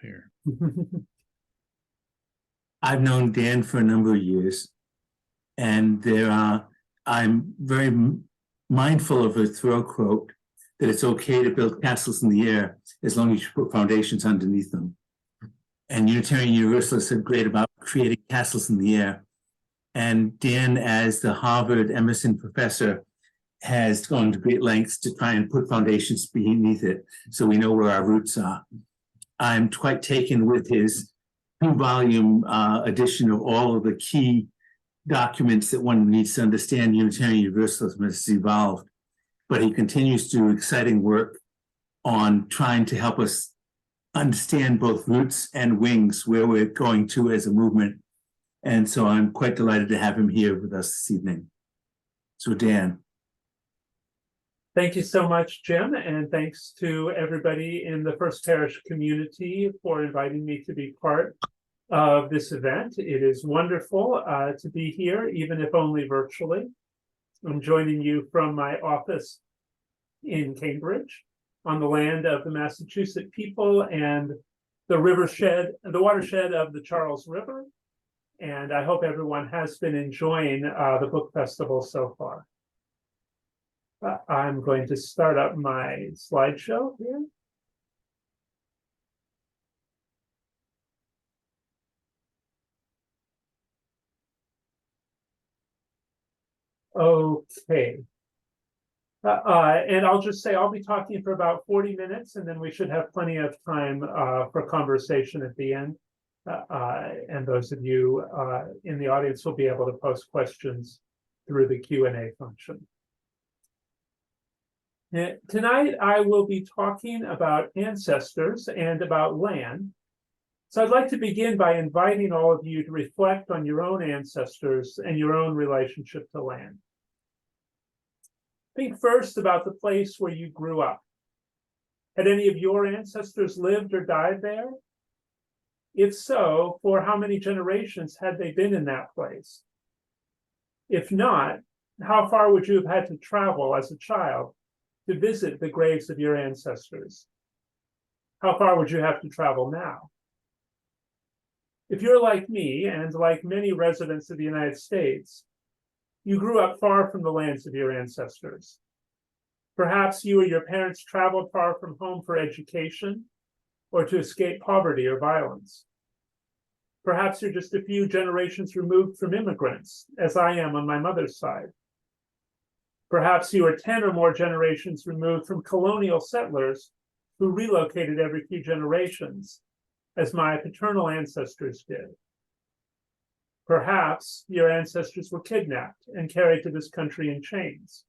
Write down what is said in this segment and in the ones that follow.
here. I've known Dan for a number of years, and I'm very mindful of a Thoreau quote that it's okay to build castles in the air as long as you put foundations underneath them. And Unitarian Universalists are great about creating castles in the air. And Dan, as the Harvard Emerson professor, has gone to great lengths to try and put foundations beneath it so we know where our roots are. I'm quite taken with his 2-volume edition of all of the key documents that one needs to understand Unitarian Universalism as it's evolved. But he continues to do exciting work on trying to help us understand both roots and wings, where we're going to as a movement. And so I'm quite delighted to have him here with us this evening. So Dan. Thank you so much, Jim, and thanks to everybody in the First Parish community for inviting me to be part of this event. It is wonderful to be here, even if only virtually. I'm joining you from my office in Cambridge, on the land of the Massachusetts people and the watershed of the Charles River. And I hope everyone has been enjoying the book festival so far. I'm going to start up my slideshow here. Okay. And I'll just say I'll be talking for about 40 minutes, and then we should have plenty of time for conversation at the end. And those of you in the audience will be able to post questions through the Q&A function. Tonight, I will be talking about ancestors and about land. So I'd like to begin by inviting all of you to reflect on your own ancestors and your own relationship to land. Think first about the place where you grew up. Had any of your ancestors lived or died there? If so, for how many generations had they been in that place? If not, how far would you have had to travel as a child to visit the graves of your ancestors? How far would you have to travel now? If you're like me, and like many residents of the United States, you grew up far from the lands of your ancestors. Perhaps you or your parents traveled far from home for education or to escape poverty or violence. Perhaps you're just a few generations removed from immigrants, as I am on my mother's side. Perhaps you are 10 or more generations removed from colonial settlers who relocated every few generations, as my paternal ancestors did. Perhaps your ancestors were kidnapped and carried to this country in chains.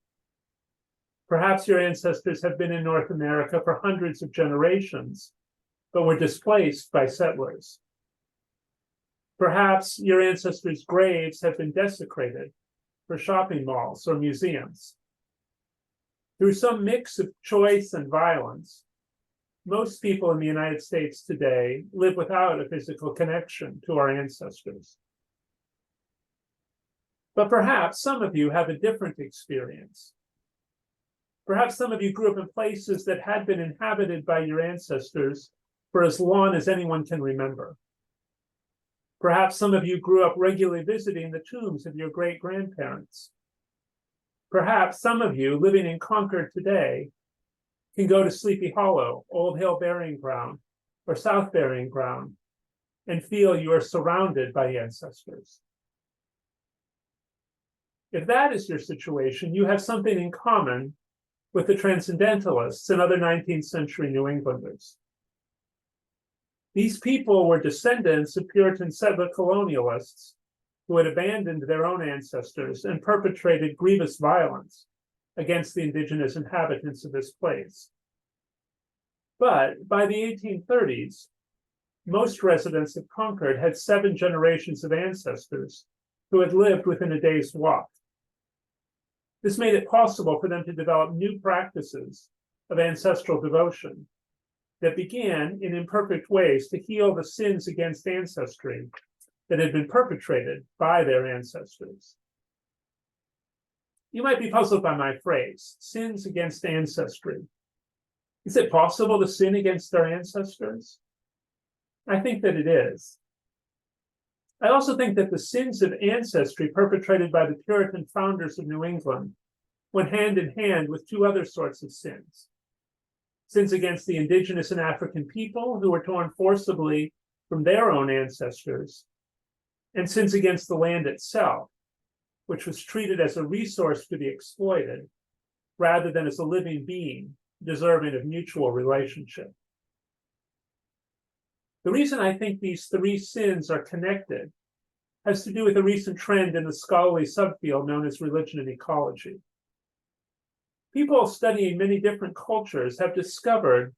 Perhaps your ancestors have been in North America for hundreds of generations, but were displaced by settlers. Perhaps your ancestors' graves have been desecrated for shopping malls or museums. Through some mix of choice and violence, most people in the United States today live without a physical connection to our ancestors. But perhaps some of you have a different experience. Perhaps some of you grew up in places that had been inhabited by your ancestors for as long as anyone can remember. Perhaps some of you grew up regularly visiting the tombs of your great-grandparents. Perhaps some of you living in Concord today can go to Sleepy Hollow, Old Hill Burying Ground, or South Burying Ground and feel you are surrounded by ancestors. If that is your situation, you have something in common with the Transcendentalists and other 19th century New Englanders. These people were descendants of Puritan settler colonialists who had abandoned their own ancestors and perpetrated grievous violence against the indigenous inhabitants of this place. But by the 1830s, most residents of Concord had 7 generations of ancestors who had lived within a day's walk. This made it possible for them to develop new practices of ancestral devotion that began in imperfect ways to heal the sins against ancestry that had been perpetrated by their ancestors. You might be puzzled by my phrase, sins against ancestry. Is it possible to sin against our ancestors? I think that it is. I also think that the sins of ancestry perpetrated by the Puritan founders of New England went hand in hand with two other sorts of sins. Sins against the indigenous and African people who were torn forcibly from their own ancestors, and sins against the land itself, which was treated as a resource to be exploited rather than as a living being deserving of mutual relationship. The reason I think these three sins are connected has to do with a recent trend in the scholarly subfield known as religion and ecology. People studying many different cultures have discovered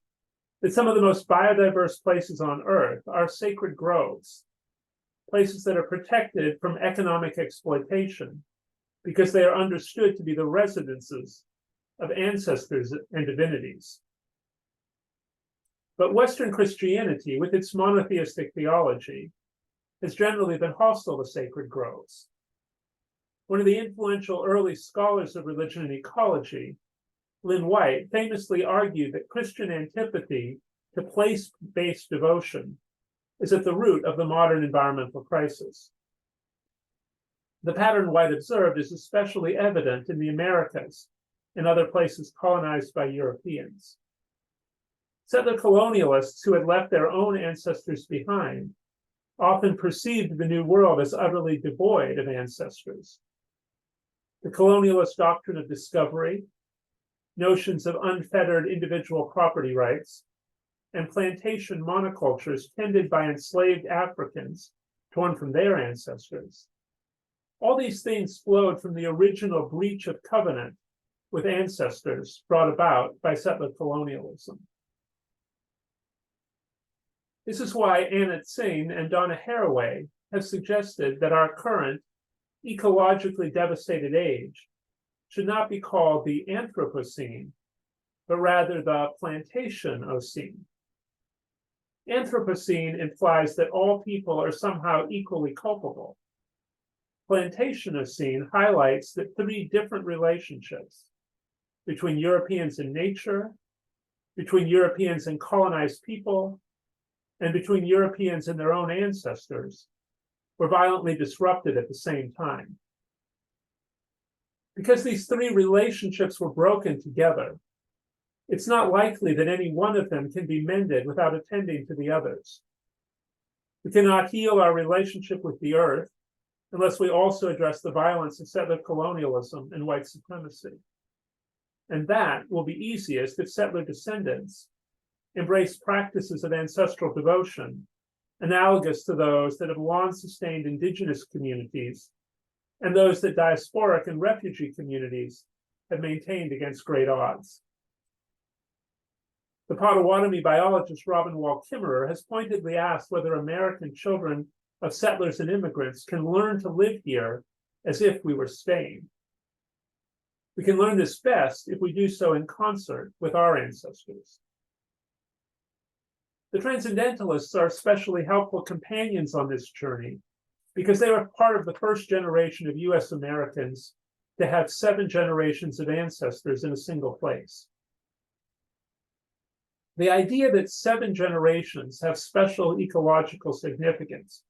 that some of the most biodiverse places on Earth are sacred groves, places that are protected from economic exploitation because they are understood to be the residences of ancestors and divinities. But Western Christianity, with its monotheistic theology, has generally been hostile to sacred groves. One of the influential early scholars of religion and ecology, Lynn White, famously argued that Christian antipathy to place-based devotion is at the root of the modern environmental crisis. The pattern White observed is especially evident in the Americas and other places colonized by Europeans. Settler colonialists who had left their own ancestors behind often perceived the New World as utterly devoid of ancestors. The colonialist doctrine of discovery, notions of unfettered individual property rights, and plantation monocultures tended by enslaved Africans torn from their ancestors. All these things flowed from the original breach of covenant with ancestors brought about by settler colonialism. This is why Anat Singh and Donna Haraway have suggested that our current ecologically devastated age should not be called the Anthropocene, but rather the Plantationocene. Anthropocene implies that all people are somehow equally culpable. Plantationocene highlights that three different relationships between Europeans and nature, between Europeans and colonized people, and between Europeans and their own ancestors were violently disrupted at the same time. Because these three relationships were broken together, it's not likely that any one of them can be mended without attending to the others. We cannot heal our relationship with the earth unless we also address the violence of settler colonialism and white supremacy. And that will be easiest if settler descendants embrace practices of ancestral devotion analogous to those that have long sustained indigenous communities and those that diasporic and refugee communities have maintained against great odds. The Potawatomi biologist Robin Wall Kimmerer has pointedly asked whether American children of settlers and immigrants can learn to live here as if we were staying. We can learn this best if we do so in concert with our ancestors. The Transcendentalists are especially helpful companions on this journey because they were part of the first generation of US Americans to have 7 generations of ancestors in a single place. The idea that 7 generations have special ecological significance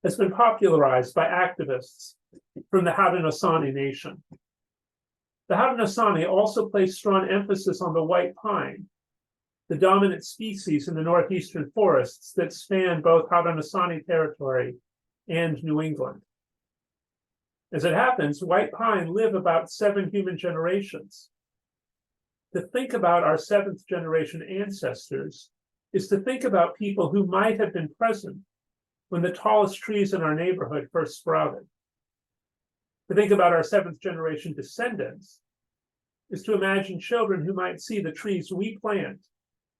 has been popularized by activists from the Haudenosaunee Nation. The Haudenosaunee also place strong emphasis on the white pine, the dominant species in the northeastern forests that span both Haudenosaunee territory and New England. As it happens, white pine live about 7 human generations. To think about our 7th generation ancestors is to think about people who might have been present when the tallest trees in our neighborhood first sprouted. To think about our 7th generation descendants is to imagine children who might see the trees we plant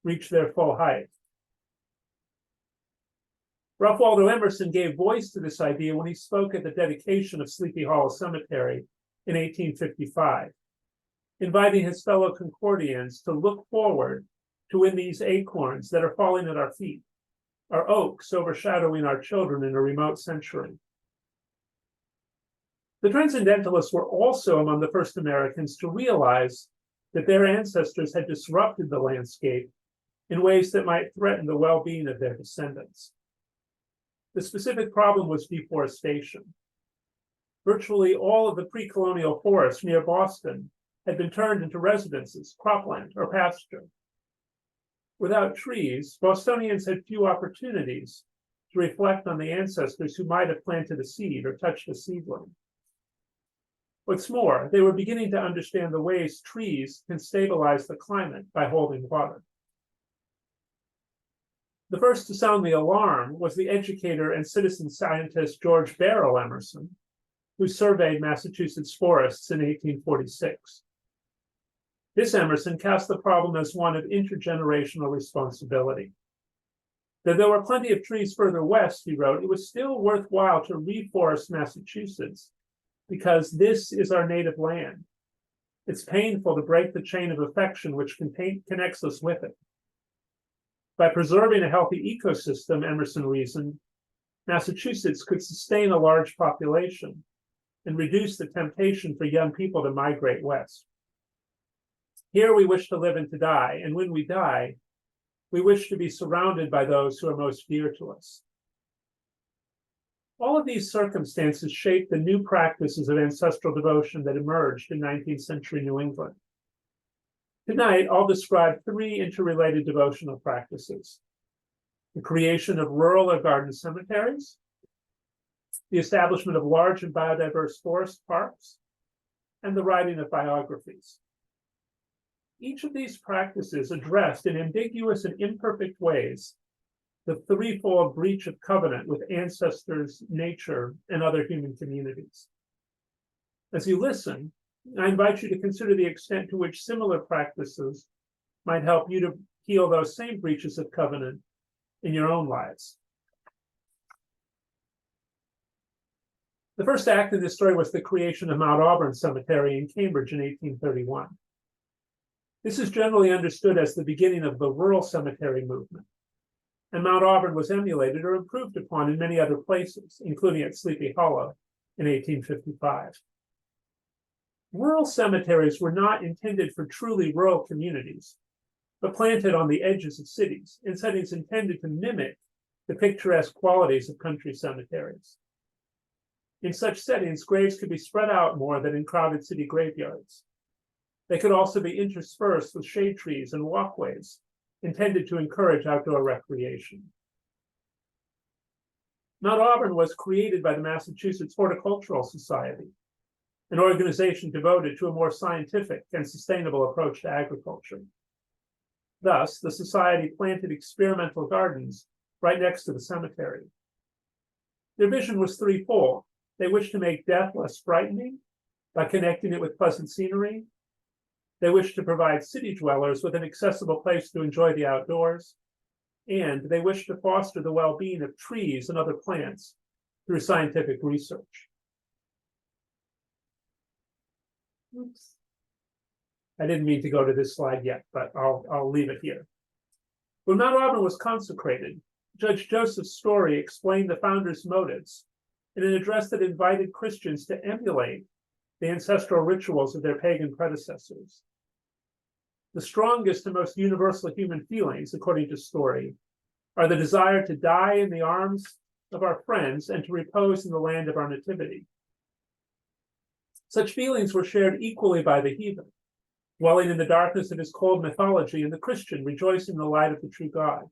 reach their full height. Ralph Waldo Emerson gave voice to this idea when he spoke at the dedication of Sleepy Hollow Cemetery in 1855, inviting his fellow Concordians to look forward to when these acorns that are falling at our feet are oaks overshadowing our children in a remote century. The Transcendentalists were also among the first Americans to realize that their ancestors had disrupted the landscape in ways that might threaten the well-being of their descendants. The specific problem was deforestation. Virtually all of the pre-colonial forests near Boston had been turned into residences, cropland, or pasture. Without trees, Bostonians had few opportunities to reflect on the ancestors who might have planted a seed or touched a seedling. What's more, they were beginning to understand the ways trees can stabilize the climate by holding water. The first to sound the alarm was the educator and citizen scientist George Barrow Emerson, who surveyed Massachusetts forests in 1846. This Emerson cast the problem as one of intergenerational responsibility. Though there were plenty of trees further west, he wrote, it was still worthwhile to reforest Massachusetts because this is our native land. It's painful to break the chain of affection which connects us with it. By preserving a healthy ecosystem, Emerson reasoned, Massachusetts could sustain a large population and reduce the temptation for young people to migrate west. Here we wish to live and to die, and when we die, we wish to be surrounded by those who are most dear to us. All of these circumstances shaped the new practices of ancestral devotion that emerged in 19th century New England. Tonight, I'll describe three interrelated devotional practices: the creation of rural or garden cemeteries, the establishment of large and biodiverse forest parks, and the writing of biographies. Each of these practices addressed in ambiguous and imperfect ways the threefold breach of covenant with ancestors, nature, and other human communities. As you listen, I invite you to consider the extent to which similar practices might help you to heal those same breaches of covenant in your own lives. The first act in this story was the creation of Mount Auburn Cemetery in Cambridge in 1831. This is generally understood as the beginning of the rural cemetery movement, and Mount Auburn was emulated or improved upon in many other places, including at Sleepy Hollow in 1855. Rural cemeteries were not intended for truly rural communities, but planted on the edges of cities in settings intended to mimic the picturesque qualities of country cemeteries. In such settings, graves could be spread out more than in crowded city graveyards. They could also be interspersed with shade trees and walkways intended to encourage outdoor recreation. Mount Auburn was created by the Massachusetts Horticultural Society, an organization devoted to a more scientific and sustainable approach to agriculture. Thus, the society planted experimental gardens right next to the cemetery. Their vision was threefold. They wished to make death less frightening by connecting it with pleasant scenery. They wished to provide city dwellers with an accessible place to enjoy the outdoors. And they wished to foster the well-being of trees and other plants through scientific research. Oops. I didn't mean to go to this slide yet, but I'll leave it here. When Mount Auburn was consecrated, Judge Joseph Story explained the founders' motives in an address that invited Christians to emulate the ancestral rituals of their pagan predecessors. The strongest and most universal human feelings, according to Story, are the desire to die in the arms of our friends and to repose in the land of our nativity. Such feelings were shared equally by the heathen, dwelling in the darkness of his cold mythology, and the Christian rejoicing in the light of the true God.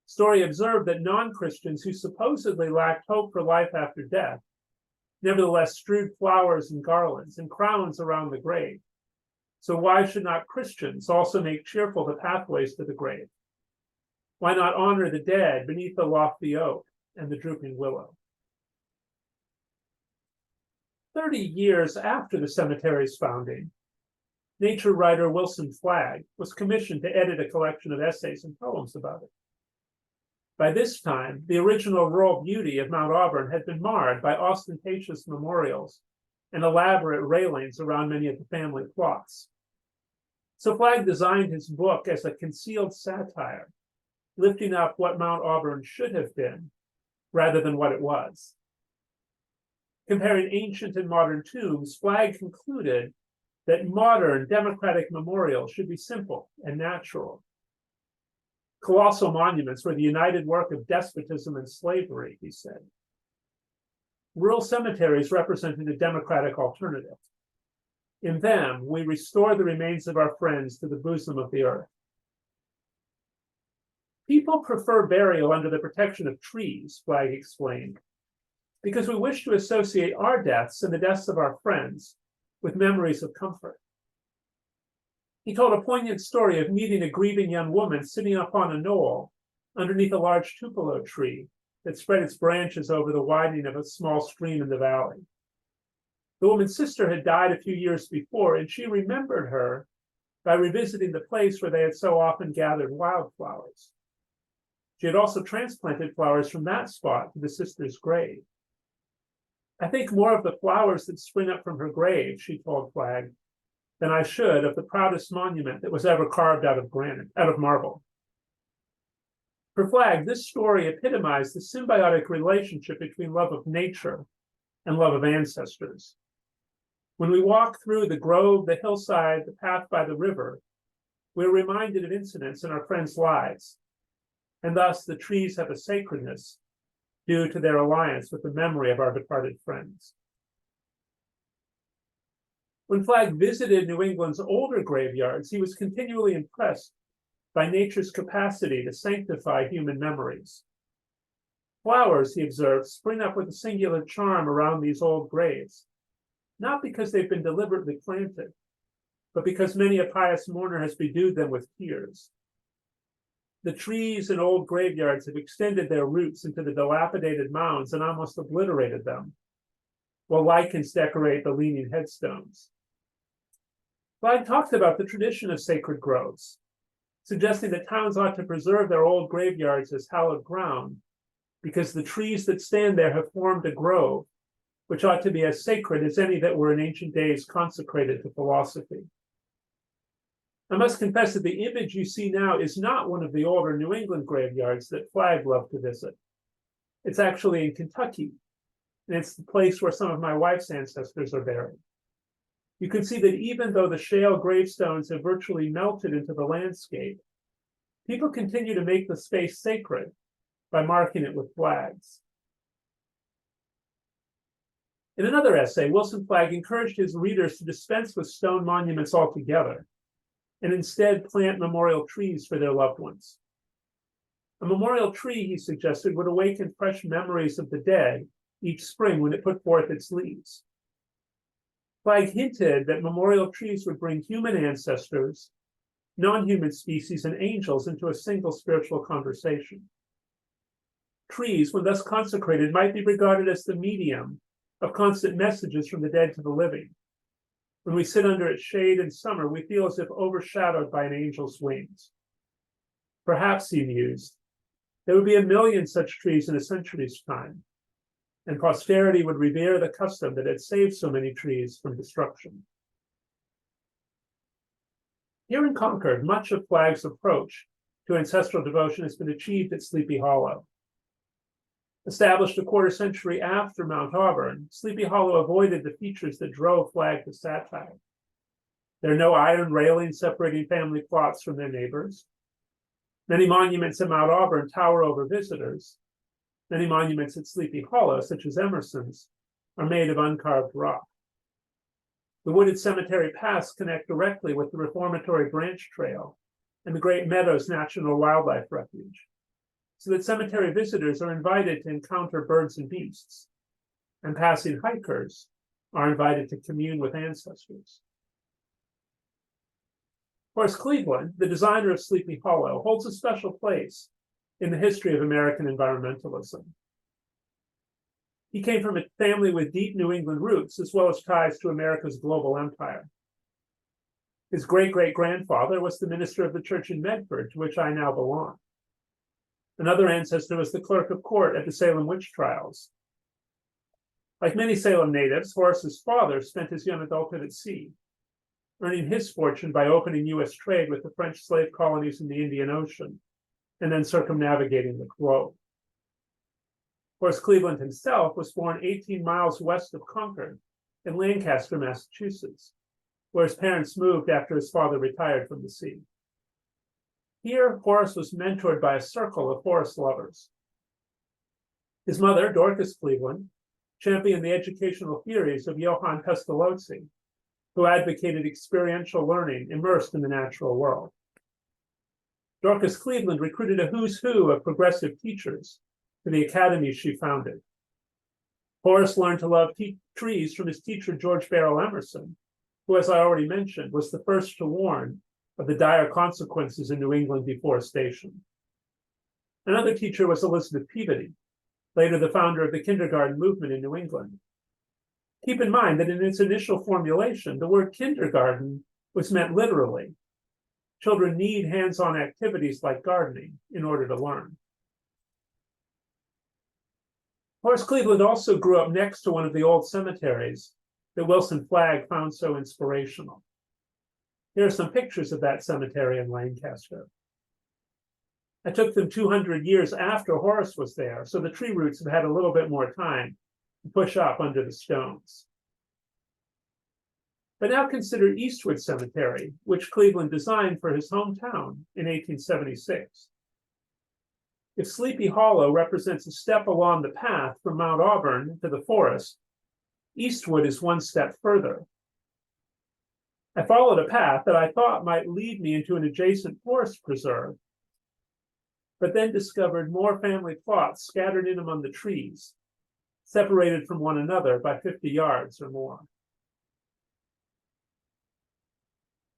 Story observed that non-Christians who supposedly lacked hope for life after death nevertheless strewed flowers and garlands and crowns around the grave. So why should not Christians also make cheerful the pathways to the grave? Why not honor the dead beneath the lofty oak and the drooping willow? 30 years after the cemetery's founding, nature writer Wilson Flagg was commissioned to edit a collection of essays and poems about it. By this time, the original rural beauty of Mount Auburn had been marred by ostentatious memorials and elaborate railings around many of the family plots. So Flagg designed his book as a concealed satire, lifting up what Mount Auburn should have been rather than what it was. Comparing ancient and modern tombs, Flagg concluded that modern democratic memorials should be simple and natural. Colossal monuments were the united work of despotism and slavery, he said. Rural cemeteries represented a democratic alternative. In them, we restore the remains of our friends to the bosom of the earth. People prefer burial under the protection of trees, Flagg explained, because we wish to associate our deaths and the deaths of our friends with memories of comfort. He told a poignant story of meeting a grieving young woman sitting upon a knoll underneath a large tupelo tree that spread its branches over the widening of a small stream in the valley. The woman's sister had died a few years before, and she remembered her by revisiting the place where they had so often gathered wildflowers. She had also transplanted flowers from that spot to the sister's grave. I think more of the flowers that spring up from her grave, she told Flagg, than I should of the proudest monument that was ever carved out of marble. For Flagg, this story epitomized the symbiotic relationship between love of nature and love of ancestors. When we walk through the grove, the hillside, the path by the river, we're reminded of incidents in our friends' lives, and thus the trees have a sacredness due to their alliance with the memory of our departed friends. When Flagg visited New England's older graveyards, he was continually impressed by nature's capacity to sanctify human memories. Flowers, he observed, spring up with a singular charm around these old graves, not because they've been deliberately planted, but because many a pious mourner has bedewed them with tears. The trees in old graveyards have extended their roots into the dilapidated mounds and almost obliterated them, while lichens decorate the leaning headstones. Flagg talked about the tradition of sacred groves, suggesting that towns ought to preserve their old graveyards as hallowed ground, because the trees that stand there have formed a grove, which ought to be as sacred as any that were in ancient days consecrated to philosophy. I must confess that the image you see now is not one of the older New England graveyards that Flagg loved to visit. It's actually in Kentucky, and it's the place where some of my wife's ancestors are buried. You can see that even though the shale gravestones have virtually melted into the landscape, people continue to make the space sacred by marking it with flags. In another essay, Wilson Flagg encouraged his readers to dispense with stone monuments altogether and instead plant memorial trees for their loved ones. A memorial tree, he suggested, would awaken fresh memories of the dead each spring when it put forth its leaves. Flagg hinted that memorial trees would bring human ancestors, non-human species, and angels into a single spiritual conversation. Trees, when thus consecrated, might be regarded as the medium of constant messages from the dead to the living. When we sit under its shade in summer, we feel as if overshadowed by an angel's wings. Perhaps, he mused, there would be 1 million such trees in a century's time, and posterity would revere the custom that had saved so many trees from destruction. Here in Concord, much of Flagg's approach to ancestral devotion has been achieved at Sleepy Hollow. Established a quarter century after Mount Auburn, Sleepy Hollow avoided the features that drove Flagg to satire. There are no iron railings separating family plots from their neighbors. Many monuments at Mount Auburn tower over visitors. Many monuments at Sleepy Hollow, such as Emerson's, are made of uncarved rock. The wooded cemetery paths connect directly with the Reformatory Branch Trail and the Great Meadows National Wildlife Refuge, so that cemetery visitors are invited to encounter birds and beasts, and passing hikers are invited to commune with ancestors. Horace Cleveland, the designer of Sleepy Hollow, holds a special place in the history of American environmentalism. He came from a family with deep New England roots, as well as ties to America's global empire. His great-great-grandfather was the minister of the church in Medford, to which I now belong. Another ancestor was the clerk of court at the Salem witch trials. Like many Salem natives, Horace's father spent his young adulthood at sea, earning his fortune by opening U.S. trade with the French slave colonies in the Indian Ocean, and then circumnavigating the globe. Horace Cleveland himself was born 18 miles west of Concord in Lancaster, Massachusetts, where his parents moved after his father retired from the sea. Here, Horace was mentored by a circle of forest lovers. His mother, Dorcas Cleveland, championed the educational theories of Johann Pestalozzi, who advocated experiential learning immersed in the natural world. Dorcas Cleveland recruited a who's who of progressive teachers to the academies she founded. Horace learned to love trees from his teacher, George Barrow Emerson, who, as I already mentioned, was the first to warn of the dire consequences in New England deforestation. Another teacher was Elizabeth Peabody, later the founder of the kindergarten movement in New England. Keep in mind that in its initial formulation, the word kindergarten was meant literally. Children need hands-on activities like gardening in order to learn. Horace Cleveland also grew up next to one of the old cemeteries that Wilson Flagg found so inspirational. Here are some pictures of that cemetery in Lancaster. I took them 200 years after Horace was there, so the tree roots have had a little bit more time to push up under the stones. But now consider Eastwood Cemetery, which Cleveland designed for his hometown in 1876. If Sleepy Hollow represents a step along the path from Mount Auburn to the forest, Eastwood is one step further. I followed a path that I thought might lead me into an adjacent forest preserve, but then discovered more family plots scattered in among the trees, separated from one another by 50 yards or more.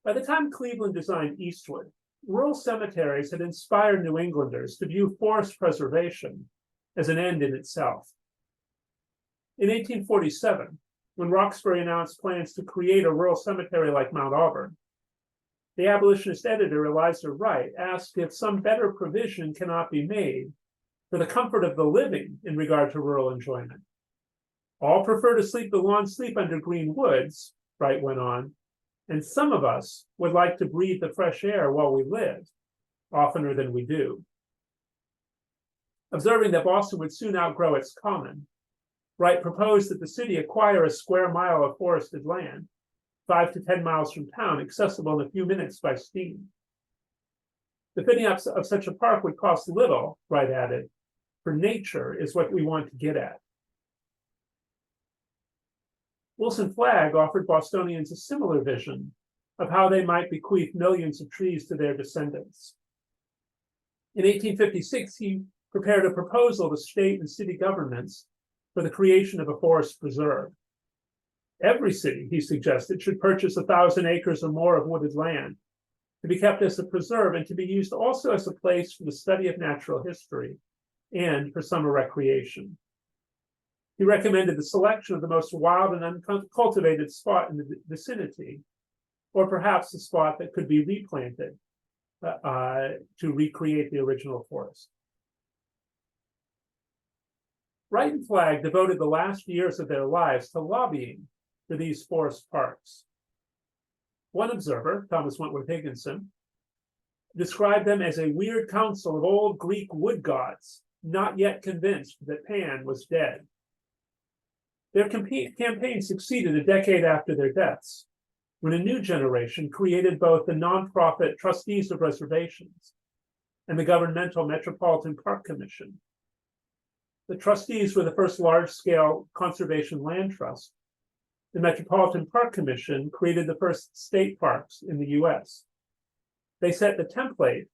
By the time Cleveland designed Eastwood, rural cemeteries had inspired New Englanders to view forest preservation as an end in itself. In 1847, when Roxbury announced plans to create a rural cemetery like Mount Auburn, the abolitionist editor Eliza Wright asked if some better provision cannot be made for the comfort of the living in regard to rural enjoyment. All prefer to sleep the long sleep under green woods, Wright went on, and some of us would like to breathe the fresh air while we live, oftener than we do. Observing that Boston would soon outgrow its common, Wright proposed that the city acquire a square mile of forested land, 5 to 10 miles from town, accessible in a few minutes by steam. The fitting up of such a park would cost little, Wright added, for nature is what we want to get at. Wilson Flagg offered Bostonians a similar vision of how they might bequeath millions of trees to their descendants. In 1856, he prepared a proposal to state and city governments for the creation of a forest preserve. Every city, he suggested, should purchase 1,000 acres or more of wooded land to be kept as a preserve and to be used also as a place for the study of natural history and for summer recreation. He recommended the selection of the most wild and uncultivated spot in the vicinity, or perhaps a spot that could be replanted to recreate the original forest. Wright and Flagg devoted the last years of their lives to lobbying for these forest parks. One observer, Thomas Wentworth Higginson, described them as a weird council of old Greek wood gods, not yet convinced that Pan was dead. Their campaign succeeded a decade after their deaths, when a new generation created both the nonprofit Trustees of Reservations and the governmental Metropolitan Park Commission. The trustees were the first large-scale conservation land trust. The Metropolitan Park Commission created the first state parks in the U.S. They set the template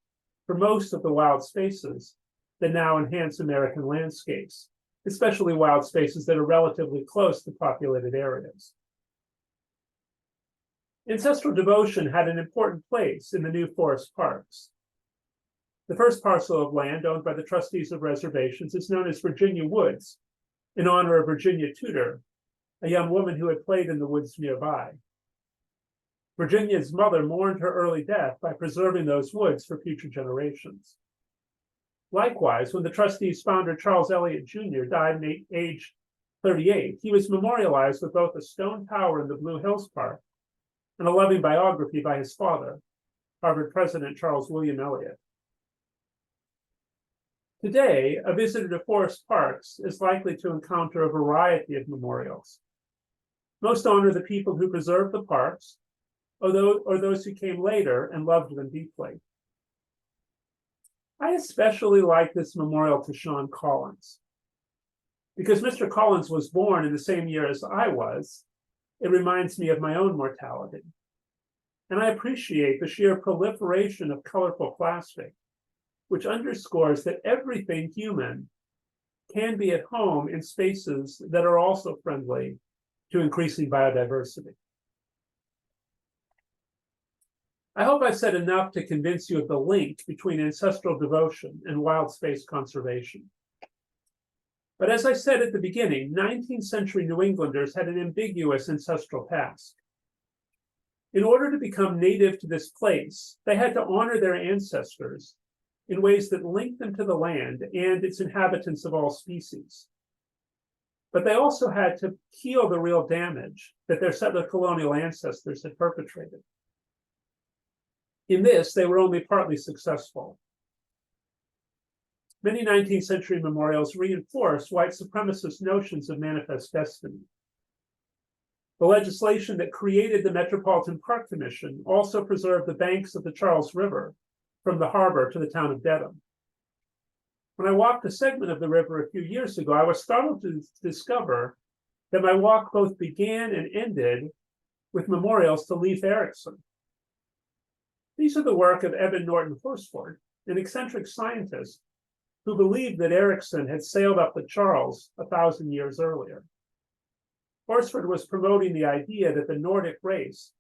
for most of the wild spaces that now enhance American landscapes, especially wild spaces that are relatively close to populated areas. Ancestral devotion had an important place in the new forest parks. The first parcel of land owned by the Trustees of Reservations is known as Virginia Woods, in honor of Virginia Tudor, a young woman who had played in the woods nearby. Virginia's mother mourned her early death by preserving those woods for future generations. Likewise, when the trustees' founder, Charles Eliot Jr., died at age 38, he was memorialized with both a stone tower in the Blue Hills Park and a loving biography by his father, Harvard President Charles William Eliot. Today, a visitor to forest parks is likely to encounter a variety of memorials. Most honor the people who preserved the parks, or those who came later and loved them deeply. I especially like this memorial to Sean Collins. Because Mr. Collins was born in the same year as I was, it reminds me of my own mortality. And I appreciate the sheer proliferation of colorful plastic, which underscores that everything human can be at home in spaces that are also friendly to increasing biodiversity. I hope I've said enough to convince you of the link between ancestral devotion and wild space conservation. But as I said at the beginning, 19th century New Englanders had an ambiguous ancestral past. In order to become native to this place, they had to honor their ancestors in ways that linked them to the land and its inhabitants of all species. But they also had to heal the real damage that their settler colonial ancestors had perpetrated. In this, they were only partly successful. Many 19th century memorials reinforce white supremacist notions of manifest destiny. The legislation that created the Metropolitan Park Commission also preserved the banks of the Charles River from the harbor to the town of Dedham. When I walked a segment of the river a few years ago, I was startled to discover that my walk both began and ended with memorials to Leif Erikson. These are the work of Evan Norton Horsford, an eccentric scientist who believed that Erikson had sailed up the Charles 1,000 years earlier. Horsford was promoting the idea that the Nordic race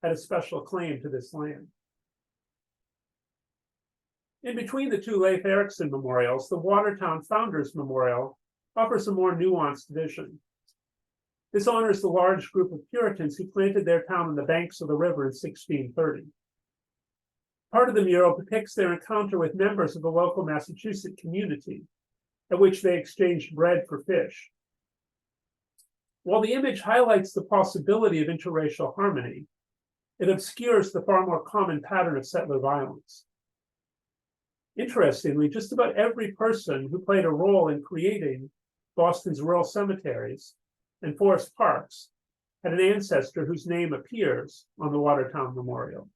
had a special claim to this land. In between the two Leif Erikson memorials, the Watertown Founders Memorial offers a more nuanced vision. This honors the large group of Puritans who planted their town on the banks of the river in 1630. Part of the mural depicts their encounter with members of the local Massachusetts community, at which they exchanged bread for fish. While the image highlights the possibility of interracial harmony, it obscures the far more common pattern of settler violence. Interestingly, just about every person who played a role in creating Boston's rural cemeteries and forest parks had an ancestor whose name appears on the Watertown Memorial.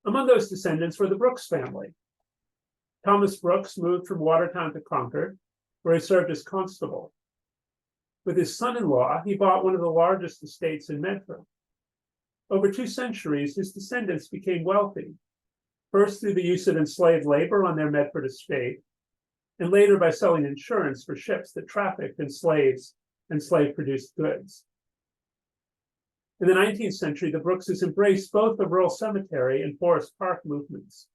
Among those descendants were the Brooks family. Thomas Brooks moved from Watertown to Concord, where he served as constable. With his son-in-law, he bought one of the largest estates in Medford. Over 2 centuries, his descendants became wealthy, first through the use of enslaved labor on their Medford estate, and later by selling insurance for ships that trafficked in slaves and slave-produced goods. In the 19th century, the Brookses embraced both the rural cemetery and forest park movements.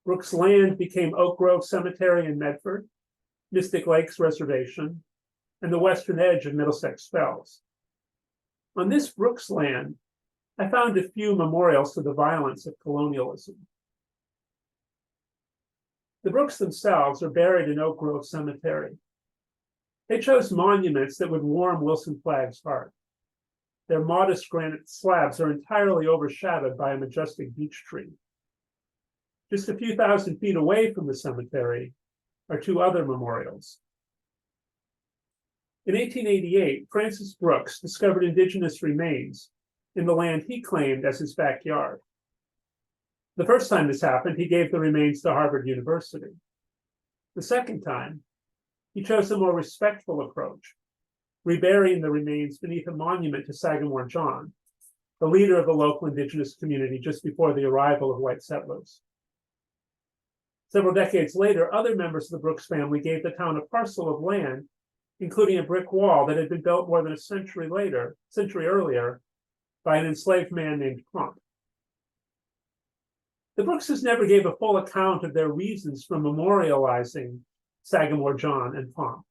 Brooks land became Oak Grove Cemetery in Medford, Mystic Lakes Reservation, and the western edge of Middlesex Fells. On this Brooks land, I found a few memorials to the violence of colonialism. The Brooks themselves are buried in Oak Grove Cemetery. They chose monuments that would warm Wilson Flagg's heart. Their modest granite slabs are entirely overshadowed by a majestic beech tree. Just a few thousand feet away from the cemetery are 2 other memorials. In 1888, Francis Brooks discovered indigenous remains in the land he claimed as his backyard. The first time this happened, he gave the remains to Harvard University. The second time, he chose a more respectful approach, reburying the remains beneath a monument to Sagamore John, the leader of the local indigenous community just before the arrival of white settlers. Several decades later, other members of the Brooks family gave the town a parcel of land, including a brick wall that had been built more than a century earlier, by an enslaved man named Pomp. The Brookses never gave a full account of their reasons for memorializing Sagamore John and Pomp.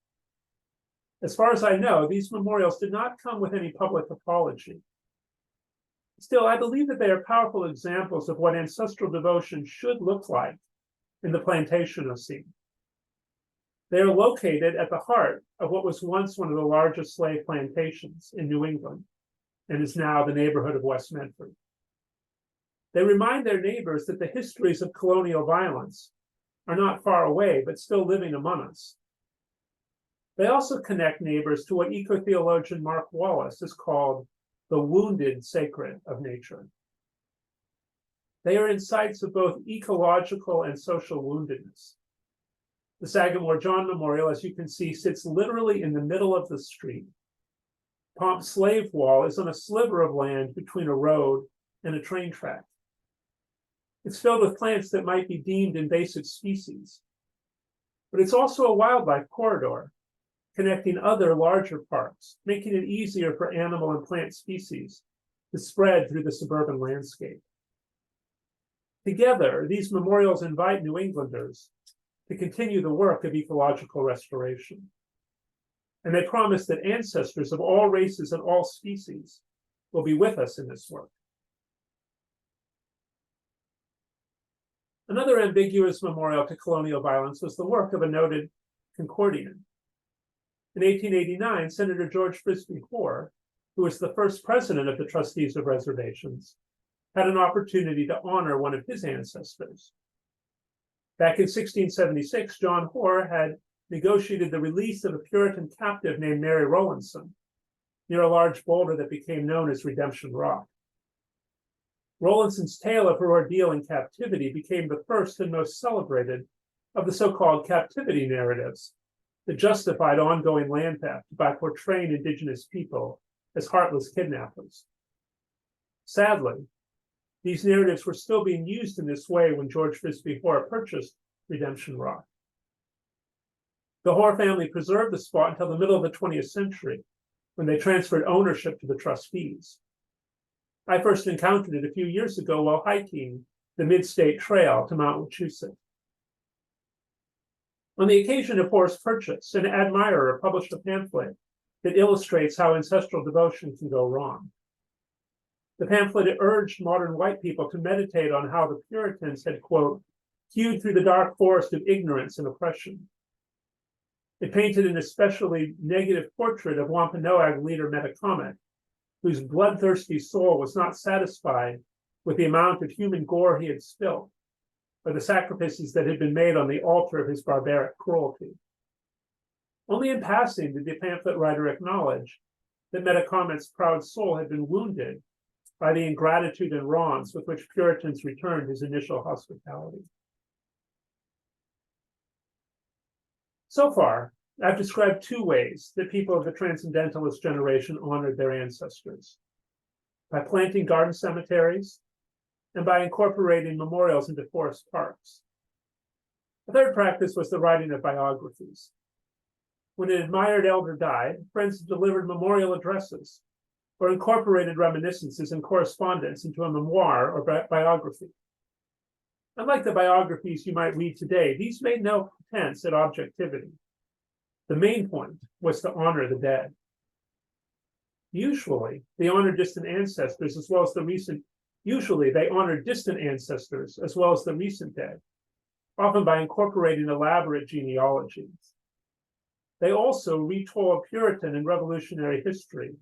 As far as I know, these memorials did not come with any public apology. Still, I believe that they are powerful examples of what ancestral devotion should look like in the plantation scene. They are located at the heart of what was once one of the largest slave plantations in New England and is now the neighborhood of West Medford. They remind their neighbors that the histories of colonial violence are not far away, but still living among us. They also connect neighbors to what eco-theologian Mark Wallace has called the wounded sacred of nature. They are in sites of both ecological and social woundedness. The Sagamore John Memorial, as you can see, sits literally in the middle of the street. Pomp's slave wall is on a sliver of land between a road and a train track. It's filled with plants that might be deemed invasive species, but it's also a wildlife corridor connecting other larger parks, making it easier for animal and plant species to spread through the suburban landscape. Together, these memorials invite New Englanders to continue the work of ecological restoration. And they promise that ancestors of all races and all species will be with us in this work. Another ambiguous memorial to colonial violence was the work of a noted Concordian. In 1889, Senator George Frisbee Hoare, who was the first president of the Trustees of Reservations, had an opportunity to honor one of his ancestors. Back in 1676, John Hoare had negotiated the release of a Puritan captive named Mary Rowlandson near a large boulder that became known as Redemption Rock. Rowlandson's tale of her ordeal in captivity became the first and most celebrated of the so-called captivity narratives that justified ongoing land theft by portraying indigenous people as heartless kidnappers. Sadly, these narratives were still being used in this way when George Frisbee Hoare purchased Redemption Rock. The Hoare family preserved the spot until the middle of the 20th century, when they transferred ownership to the trustees. I first encountered it a few years ago while hiking the Mid-State Trail to Mount Wachusett. On the occasion of Hoare's purchase, an admirer published a pamphlet that illustrates how ancestral devotion can go wrong. The pamphlet urged modern white people to meditate on how the Puritans had, quote, hewed through the dark forest of ignorance and oppression. It painted an especially negative portrait of Wampanoag leader Metacomet, whose bloodthirsty soul was not satisfied with the amount of human gore he had spilt, or the sacrifices that had been made on the altar of his barbaric cruelty. Only in passing did the pamphlet writer acknowledge that Metacomet's proud soul had been wounded by the ingratitude and wrongs with which Puritans returned his initial hospitality. So far, I've described two ways that people of the Transcendentalist generation honored their ancestors: by planting garden cemetaries and by incorporating memorials into forest parks. A third practice was the writing of biographies. When an admired elder died, friends delivered memorial addresses or incorporated reminiscences and correspondence into a memoir or biography. Unlike the biographies you might read today, these made no pretense at objectivity. The main point was to honor the dead. Usually, they honored distant ancestors as well as the recent dead, often by incorporating elaborate genealogies. They also retold Puritan and Revolutionary history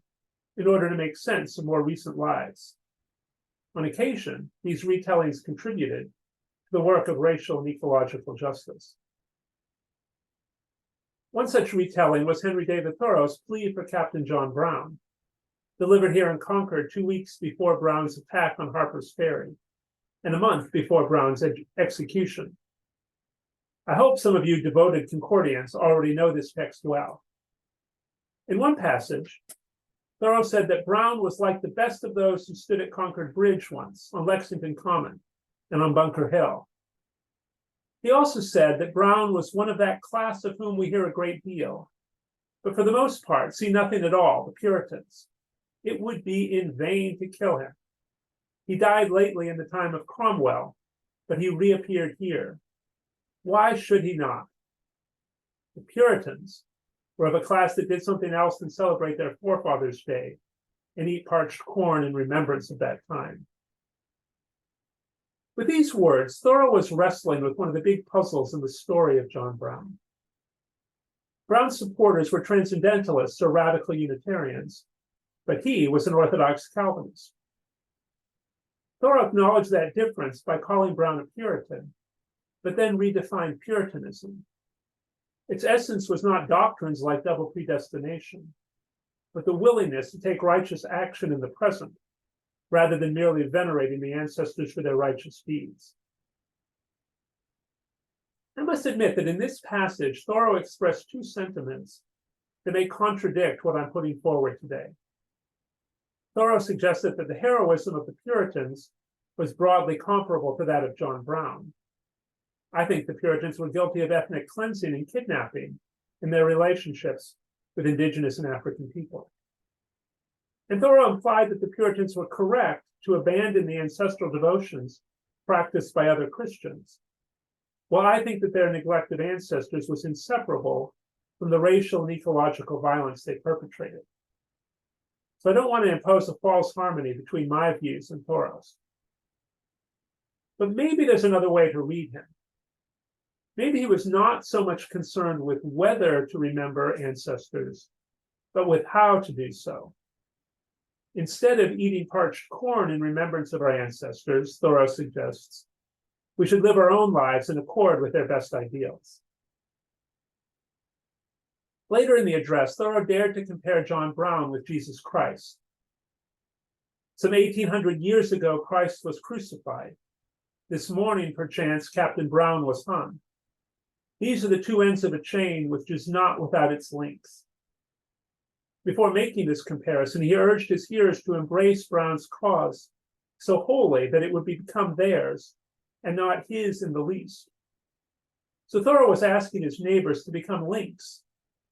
in order to make sense of more recent lives. On occasion, these retellings contributed to the work of racial and ecological justice. One such retelling was Henry David Thoreau's plea for Captain John Brown, delivered here in Concord 2 weeks before Brown's attack on Harper's Ferry, and a month before Brown's execution. I hope some of you devoted Concordians already know this text well. In one passage, Thoreau said that Brown was like the best of those who stood at Concord Bridge once, on Lexington Common, and on Bunker Hill. He also said that Brown was one of that class of whom we hear a great deal, but for the most part see nothing at all, the Puritans. It would be in vain to kill him. He died lately in the time of Cromwell, but he reappeared here. Why should he not? The Puritans were of a class that did something else than celebrate their forefathers' day and eat parched corn in remembrance of that time. With these words, Thoreau was wrestling with one of the big puzzles in the story of John Brown. Brown's supporters were Transcendentalists or radical Unitarians, but he was an Orthodox Calvinist. Thoreau acknowledged that difference by calling Brown a Puritan, but then redefined Puritanism. Its essence was not doctrines like double predestination, but the willingness to take righteous action in the present rather than merely venerating the ancestors for their righteous deeds. I must admit that in this passage, Thoreau expressed two sentiments that may contradict what I'm putting forward today. Thoreau suggested that the heroism of the Puritans was broadly comparable to that of John Brown. I think the Puritans were guilty of ethnic cleansing and kidnapping in their relationships with indigenous and African people. And Thoreau implied that the Puritans were correct to abandon the ancestral devotions practiced by other Christians, while I think that their neglect of ancestors was inseparable from the racial and ecological violence they perpetrated. So I don't want to impose a false harmony between my views and Thoreau's. But maybe there's another way to read him. Maybe he was not so much concerned with whether to remember ancestors, but with how to do so. Instead of eating parched corn in remembrance of our ancestors, Thoreau suggests, we should live our own lives in accord with their best ideals. Later in the address, Thoreau dared to compare John Brown with Jesus Christ. Some 1800 years ago, Christ was crucified. This morning, perchance, Captain Brown was hung. These are the two ends of a chain which is not without its links. Before making this comparison, he urged his hearers to embrace Brown's cause so wholly that it would become theirs and not his in the least. So Thoreau was asking his neighbors to become links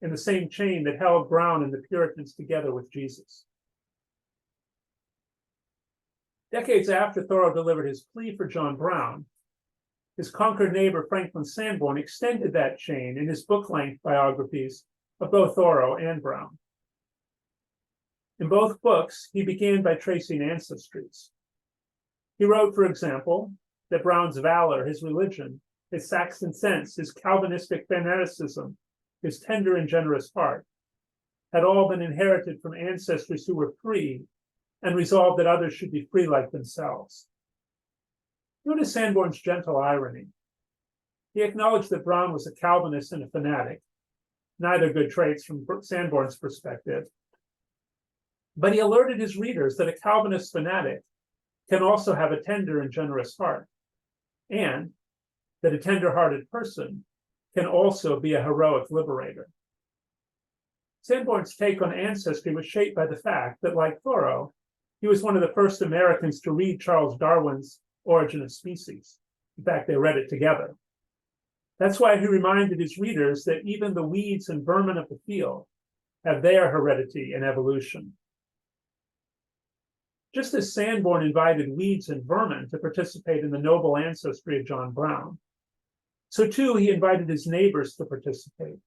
in the same chain that held Brown and the Puritans together with Jesus. Decades after Thoreau delivered his plea for John Brown, his Concord neighbor Franklin Sanborn extended that chain in his book-length biographies of both Thoreau and Brown. In both books, he began by tracing ancestries. He wrote, for example, that Brown's valor, his religion, his Saxon sense, his Calvinistic fanaticism, his tender and generous heart, had all been inherited from ancestors who were free and resolved that others should be free like themselves. Notice Sanborn's gentle irony. He acknowledged that Brown was a Calvinist and a fanatic, neither good traits from Sanborn's perspective, but he alerted his readers that a Calvinist fanatic can also have a tender and generous heart, and that a tender-hearted person can also be a heroic liberator. Sanborn's take on ancestry was shaped by the fact that, like Thoreau, he was one of the first Americans to read Charles Darwin's Origin of Species. In fact, they read it together. That's why he reminded his readers that even the weeds and vermin of the field have their heredity and evolution. Just as Sanborn invited weeds and vermin to participate in the noble ancestry of John Brown, so too he invited his neighbors to participate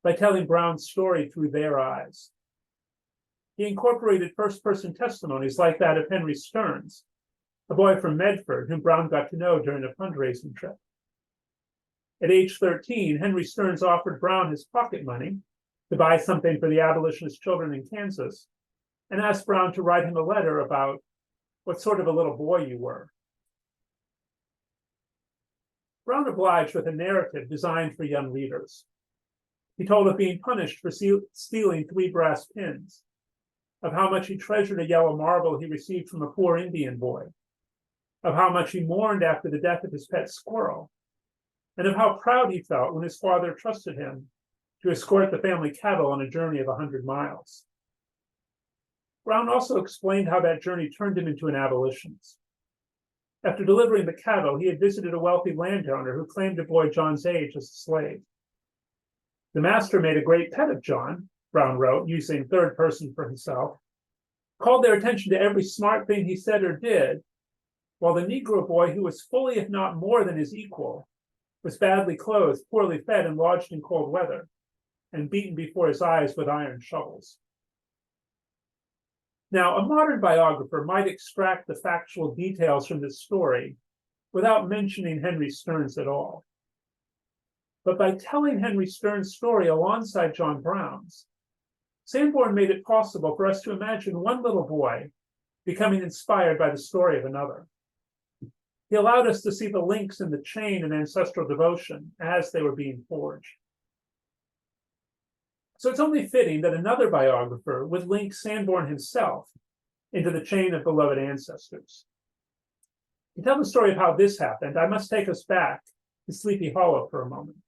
by telling Brown's story through their eyes. He incorporated first-person testimonies like that of Henry Stearns, a boy from Medford whom Brown got to know during a fundraising trip. At age 13, Henry Stearns offered Brown his pocket money to buy something for the abolitionist children in Kansas, and asked Brown to write him a letter about what sort of a little boy you were. Brown obliged with a narrative designed for young readers. He told of being punished for stealing 3 brass pins, of how much he treasured a yellow marble he received from a poor Indian boy, of how much he mourned after the death of his pet squirrel, and of how proud he felt when his father trusted him to escort the family cattle on a journey of 100 miles. Brown also explained how that journey turned him into an abolitionist. After delivering the cattle, he had visited a wealthy landowner who claimed a boy John's age as a slave. The master made a great pet of John, Brown wrote, using third person for himself, called their attention to every smart thing he said or did, while the Negro boy, who was fully, if not more than his equal, was badly clothed, poorly fed, and lodged in cold weather, and beaten before his eyes with iron shovels. Now, a modern biographer might extract the factual details from this story without mentioning Henry Stearns at all. But by telling Henry Stearns' story alongside John Brown's, Sanborn made it possible for us to imagine one little boy becoming inspired by the story of another. He allowed us to see the links in the chain of ancestral devotion as they were being forged. So it's only fitting that another biographer would link Sanborn himself into the chain of beloved ancestors. To tell the story of how this happened, I must take us back to Sleepy Hollow for a moment.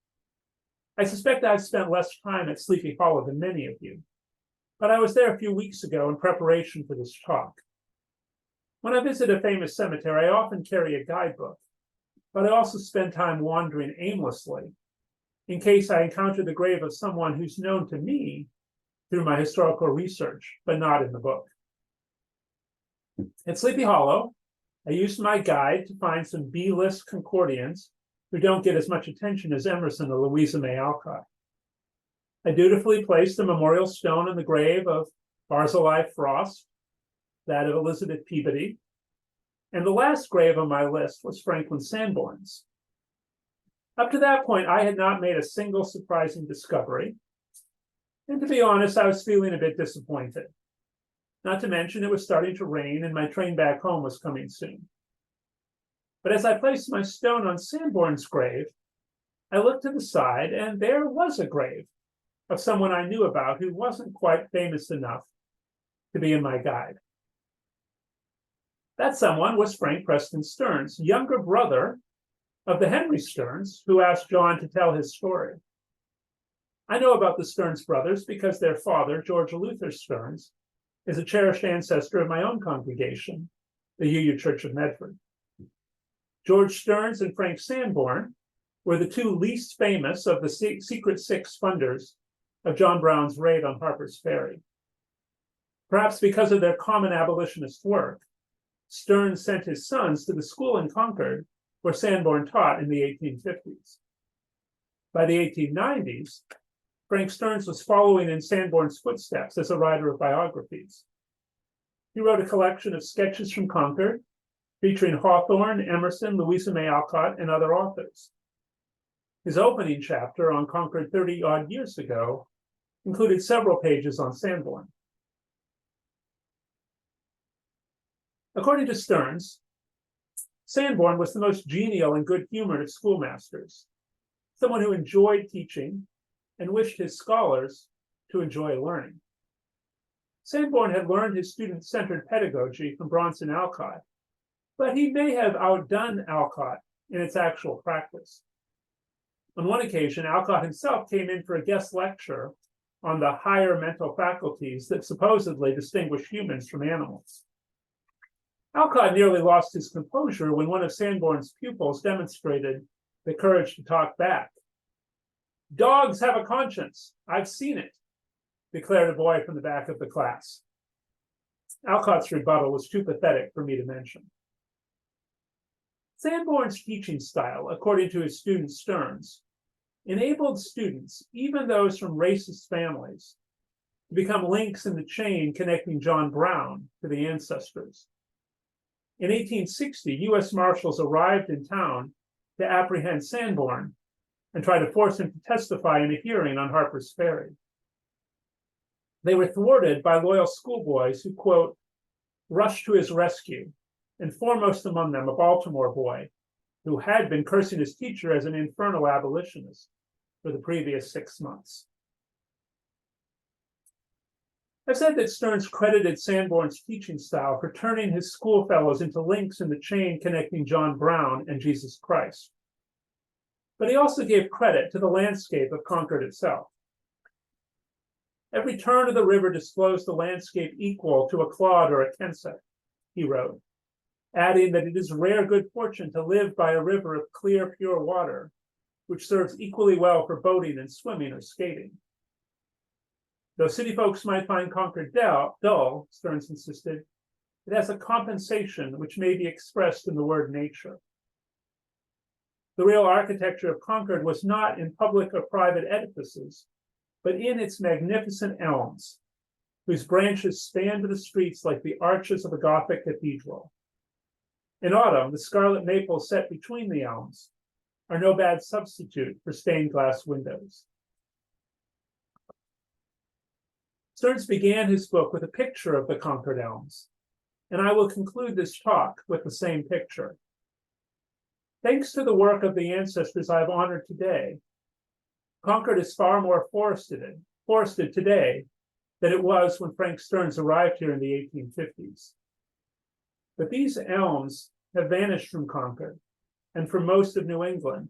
I suspect I've spent less time at Sleepy Hollow than many of you, but I was there a few weeks ago in preparation for this talk. When I visit a famous cemetery, I often carry a guidebook, but I also spend time wandering aimlessly in case I encounter the grave of someone who's known to me through my historical research, but not in the book. At Sleepy Hollow, I used my guide to find some B-list Concordians who don't get as much attention as Emerson or Louisa May Alcott. I dutifully placed a memorial stone in the grave of Barzillai Frost, that of Elizabeth Peabody, and the last grave on my list was Franklin Sanborn's. Up to that point, I had not made a single surprising discovery, and to be honest, I was feeling a bit disappointed. Not to mention it was starting to rain and my train back home was coming soon. But as I placed my stone on Sanborn's grave, I looked to the side and there was a grave of someone I knew about who wasn't quite famous enough to be in my guide. That someone was Frank Preston Stearns, younger brother of the Henry Stearns, who asked John to tell his story. I know about the Stearns brothers because their father, George Luther Stearns, is a cherished ancestor of my own congregation, the UU Church of Medford. George Stearns and Frank Sanborn were the two least famous of the Secret Six funders of John Brown's raid on Harper's Ferry. Perhaps because of their common abolitionist work, Stearns sent his sons to the school in Concord where Sanborn taught in the 1850s. By the 1890s, Frank Stearns was following in Sanborn's footsteps as a writer of biographies. He wrote a collection of sketches from Concord, featuring Hawthorne, Emerson, Louisa May Alcott, and other authors. His opening chapter on Concord 30-odd years ago included several pages on Sanborn. According to Stearns, Sanborn was the most genial and good-humored of schoolmasters, someone who enjoyed teaching and wished his scholars to enjoy learning. Sanborn had learned his student-centered pedagogy from Bronson Alcott, but he may have outdone Alcott in its actual practice. On one occasion, Alcott himself came in for a guest lecture on the higher mental faculties that supposedly distinguish humans from animals. Alcott nearly lost his composure when one of Sanborn's pupils demonstrated the courage to talk back. "Dogs have a conscience. I've seen it," declared a boy from the back of the class. Alcott's rebuttal was too pathetic for me to mention. Sanborn's teaching style, according to his student Stearns, enabled students, even those from racist families, to become links in the chain connecting John Brown to the ancestors. In 1860, U.S. Marshals arrived in town to apprehend Sanborn and try to force him to testify in a hearing on Harper's Ferry. They were thwarted by loyal schoolboys who, quote, rushed to his rescue, and foremost among them a Baltimore boy who had been cursing his teacher as an infernal abolitionist for the previous 6 months. I've said that Stearns credited Sanborn's teaching style for turning his schoolfellows into links in the chain connecting John Brown and Jesus Christ. But he also gave credit to the landscape of Concord itself. "Every turn of the river disclosed a landscape equal to a Claude or a Kensett," he wrote, adding that it is rare good fortune to live by a river of clear, pure water, which serves equally well for boating and swimming or skating. Though city folks might find Concord dull, Stearns insisted, it has a compensation which may be expressed in the word nature. The real architecture of Concord was not in public or private edifices, but in its magnificent elms, whose branches spanned the streets like the arches of a Gothic cathedral. In autumn, the scarlet maples set between the elms are no bad substitute for stained glass windows. Stearns began his book with a picture of the Concord elms, and I will conclude this talk with the same picture. Thanks to the work of the ancestors I've honored today, Concord is far more forested today that it was when Frank Stearns arrived here in the 1850s. But these elms have vanished from Concord and from most of New England,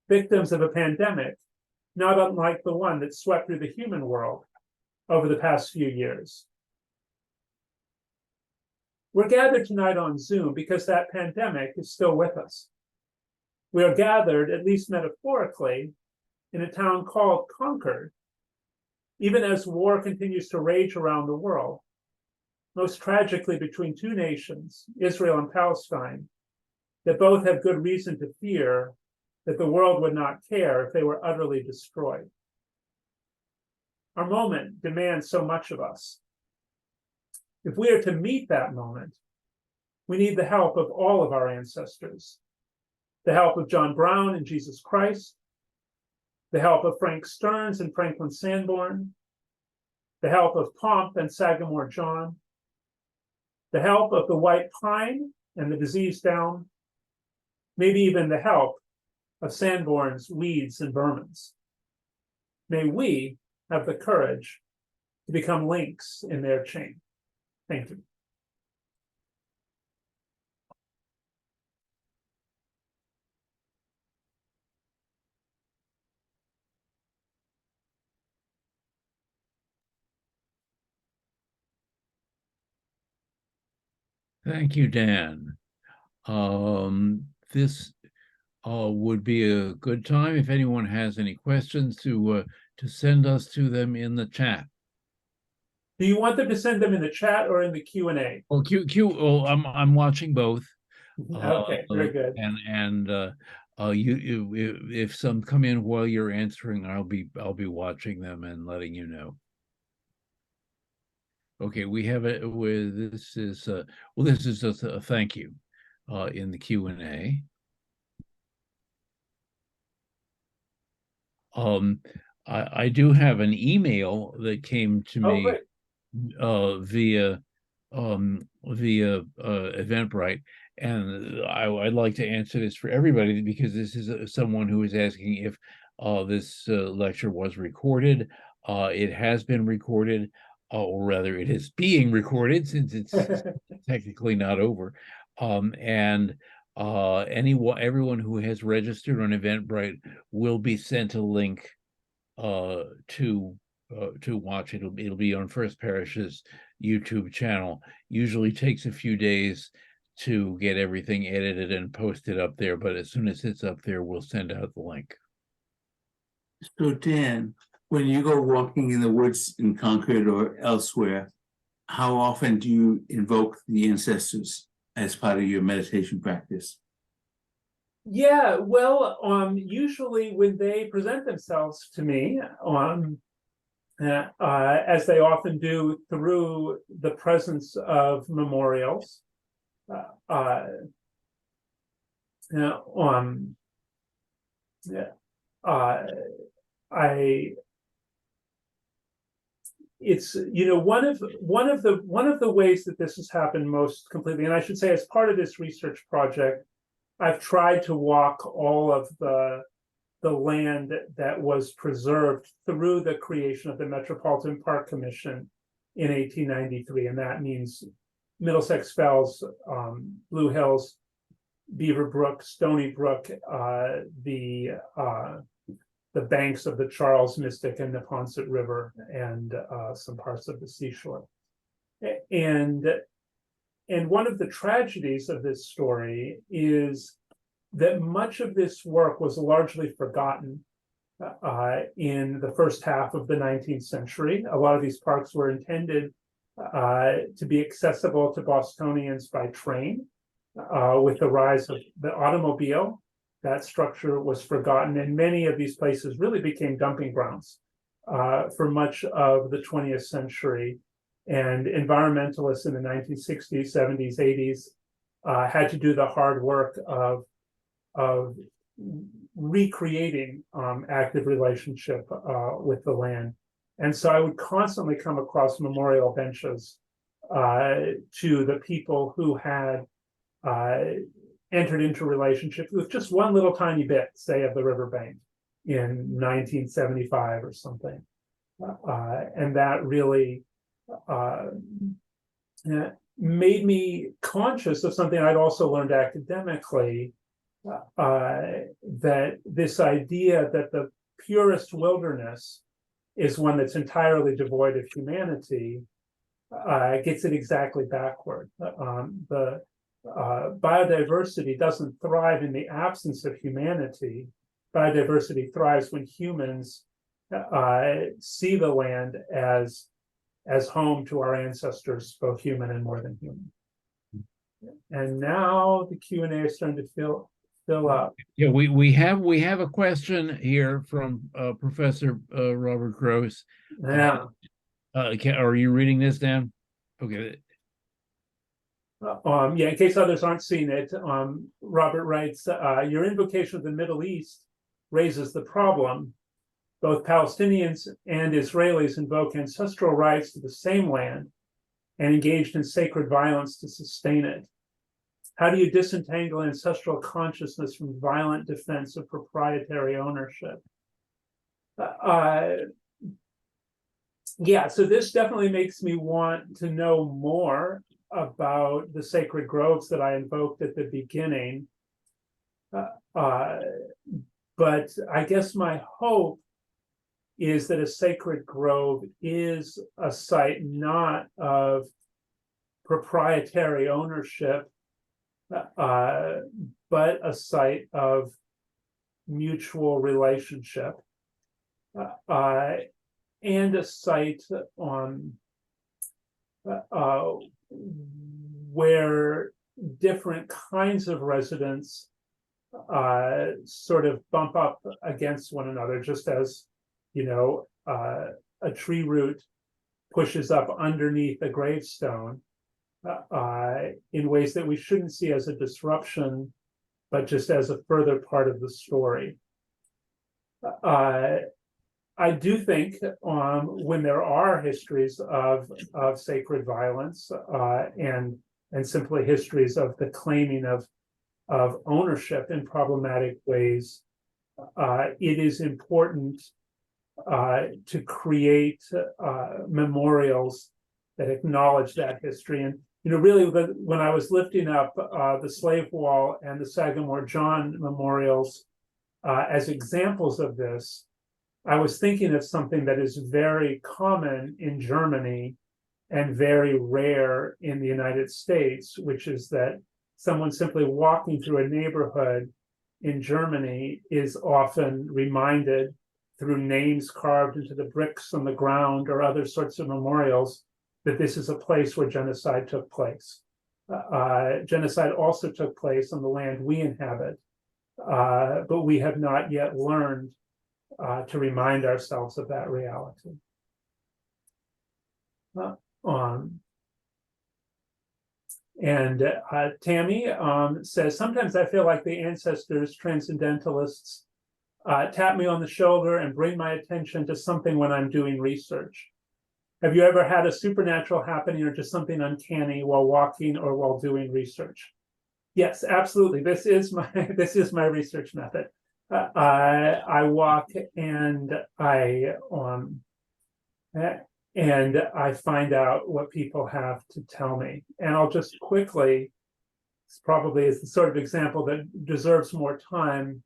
victims of a pandemic not unlike the one that swept through the human world over the past few years. We're gathered tonight on Zoom because that pandemic is still with us. We are gathered, at least metaphorically, in a town called Concord, even as war continues to rage around the world, most tragically between two nations, Israel and Palestine, that both have good reason to fear that the world would not care if they were utterly destroyed. Our moment demands so much of us. If we are to meet that moment, we need the help of all of our ancestors, the help of John Brown and Jesus Christ, the help of Frank Stearns and Franklin Sanborn, the help of Pomp and Sagamore John, the help of the white pine and the diseased elm, maybe even the help of Sanborn's weeds and vermins. May we have the courage to become links in their chain. Thank you. Thank you, Dan. This would be a good time if anyone has any questions to send us to them in the chat. Do you want them to send them in the chat or in the Q&A? Well, I'm watching both. Okay, very good. And if some come in while you're answering, I'll be watching them and letting you know. Okay, we have it with this is just a thank you in the Q&A. I do have an email that came to me via Eventbrite, and I'd like to answer this for everybody because this is someone who is asking if this lecture was recorded. It has been recorded, or rather it is being recorded since it's technically not over. And everyone who has registered on Eventbrite will be sent a link to watch. It'll be on First Parish's YouTube channel. Usually takes a few days to get everything edited and posted up there, but as soon as it's up there, we'll send out the link. So Dan, when you go walking in the woods in Concord or elsewhere, how often do you invoke the ancestors as part of your meditation practice? Yeah, well, usually when they present themselves to me, as they often do through the presence of memorials, it's one of the ways that this has happened most completely, and I should say as part of this research project, I've tried to walk all of the land that was preserved through the creation of the Metropolitan Park Commission in 1893, and that means Middlesex Fells, Blue Hills, Beaver Brook, Stony Brook, the banks of the Charles, Mystic, and Neponset River, and some parts of the seashore. And one of the tragedies of this story is that much of this work was largely forgotten in the first half of the 19th century. A lot of these parks were intended to be accessible to Bostonians by train. With the rise of the automobile, that structure was forgotten, and many of these places really became dumping grounds for much of the 20th century. And environmentalists in the 1960s, 70s, 80s had to do the hard work of recreating active relationship with the land. And so I would constantly come across memorial benches to the people who had entered into relationships with just one little tiny bit, say, of the riverbank in 1975 or something. And that really made me conscious of something I'd also learned academically, that this idea that the purest wilderness is one that's entirely devoid of humanity gets it exactly backward. The biodiversity doesn't thrive in the absence of humanity. Biodiversity thrives when humans see the land as home to our ancestors, both human and more than human. And now the Q&A is starting to fill up. Yeah, we have a question here from Professor Robert Gross. Yeah. Are you reading this, Dan? Okay. Yeah, in case others aren't seeing it, Robert writes, your invocation of the Middle East raises the problem. Both Palestinians and Israelis invoke ancestral rights to the same land and engaged in sacred violence to sustain it. How do you disentangle ancestral consciousness from violent defense of proprietary ownership? Yeah, so this definitely makes me want to know more about the sacred groves that I invoked at the beginning. But I guess my hope is that a sacred grove is a site not of proprietary ownership, but a site of mutual relationship, and a site where different kinds of residents sort of bump up against one another, just as, you know, a tree root pushes up underneath a gravestone, in ways that we shouldn't see as a disruption, but just as a further part of the story. I do think when there are histories of sacred violence and simply histories of the claiming of ownership in problematic ways, it is important to create memorials that acknowledge that history. And really, when I was lifting up the Slave Wall and the Sagamore John memorials as examples of this, I was thinking of something that is very common in Germany and very rare in the United States, which is that someone simply walking through a neighborhood in Germany is often reminded through names carved into the bricks on the ground or other sorts of memorials that this is a place where genocide took place. Genocide also took place on the land we inhabit, but we have not yet learned to remind ourselves of that reality. Tammy says, sometimes I feel like the ancestors, transcendentalists, tap me on the shoulder and bring my attention to something when I'm doing research. Have you ever had a supernatural happening or just something uncanny while walking or while doing research? Yes, absolutely. This is my research method. I walk and I find out what people have to tell me. And I'll just quickly, this probably is the sort of example that deserves more time,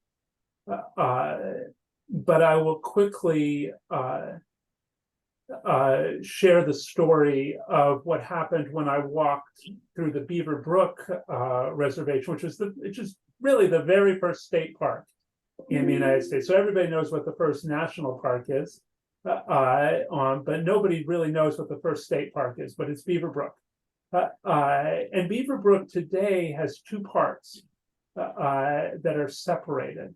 but I will quickly share the story of what happened when I walked through the Beaver Brook Reservation, which is really the very first state park in the United States. So everybody knows what the first national park is, but nobody really knows what the first state park is, but it's Beaver Brook. And Beaver Brook today has two parts that are separated.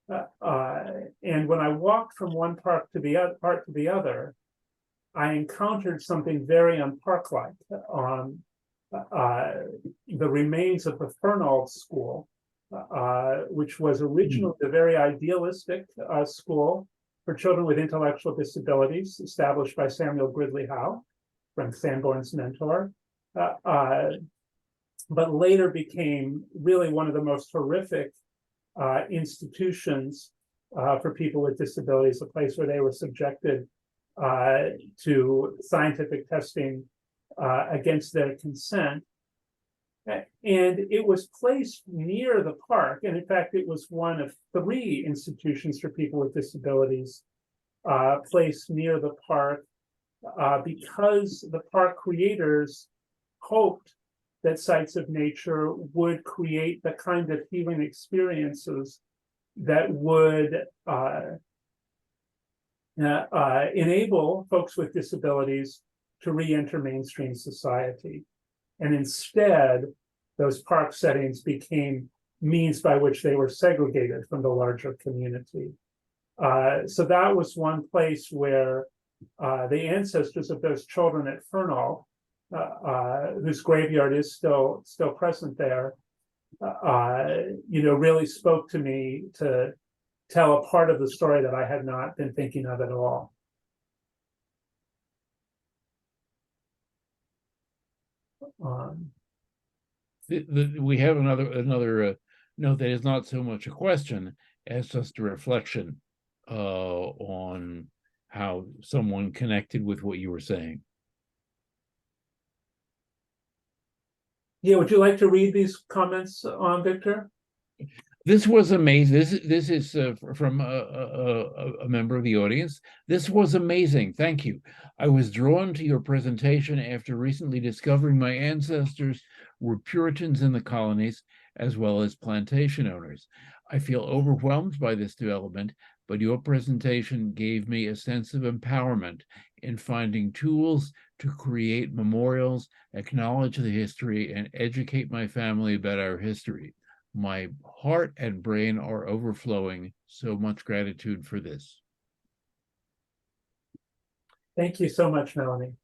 And when I walked from one park to the other, I encountered something very unpark-like. The remains of the Fernald School, which was originally a very idealistic school for children with intellectual disabilities, established by Samuel Gridley Howe, Frank Sanborn's mentor, but later became really one of the most horrific institutions for people with disabilities, a place where they were subjected to scientific testing against their consent. And it was placed near the park. And in fact, it was one of 3 institutions for people with disabilities placed near the park because the park creators hoped that sites of nature would create the kind of healing experiences that would enable folks with disabilities to re-enter mainstream society. And instead, those park settings became means by which they were segregated from the larger community. So that was one place where the ancestors of those children at Fernald, whose graveyard is still present there, really spoke to me to tell a part of the story that I had not been thinking of at all. We have another note that is not so much a question as just a reflection on how someone connected with what you were saying. Yeah, would you like to read these comments on Victor? This was amazing. This is from a member of the audience. This was amazing. Thank you. I was drawn to your presentation after recently discovering my ancestors were Puritans in the colonies, as well as plantation owners. I feel overwhelmed by this development, but your presentation gave me a sense of empowerment in finding tools to create memorials, acknowledge the history, and educate my family about our history. My heart and brain are overflowing. So much gratitude for this. Thank you so much, Melanie.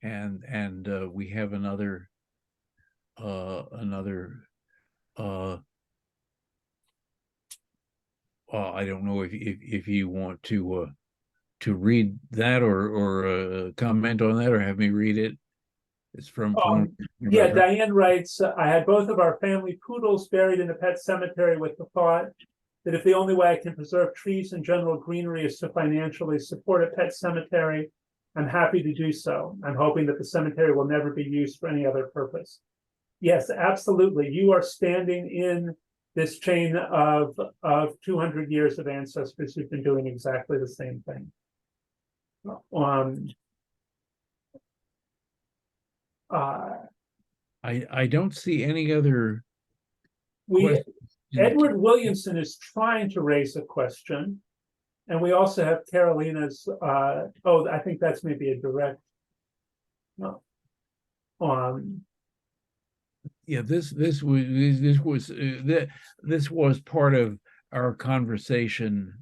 And we have another I don't know if you want to read that or comment on that, or have me read it. It's from yeah, Diane writes, I had both of our family poodles buried in a pet cemetery with the thought that if the only way I can preserve trees and general greenery is to financially support a pet cemetery, I'm happy to do so. I'm hoping that the cemetery will never be used for any other purpose. Yes, absolutely. You are standing in this chain of 200 years of ancestors who've been doing exactly the same thing. I don't see any other questions. Edward Williamson is trying to raise a question, and we also have Carolina's. I think that's maybe a direct. No. Yeah, this was part of our conversation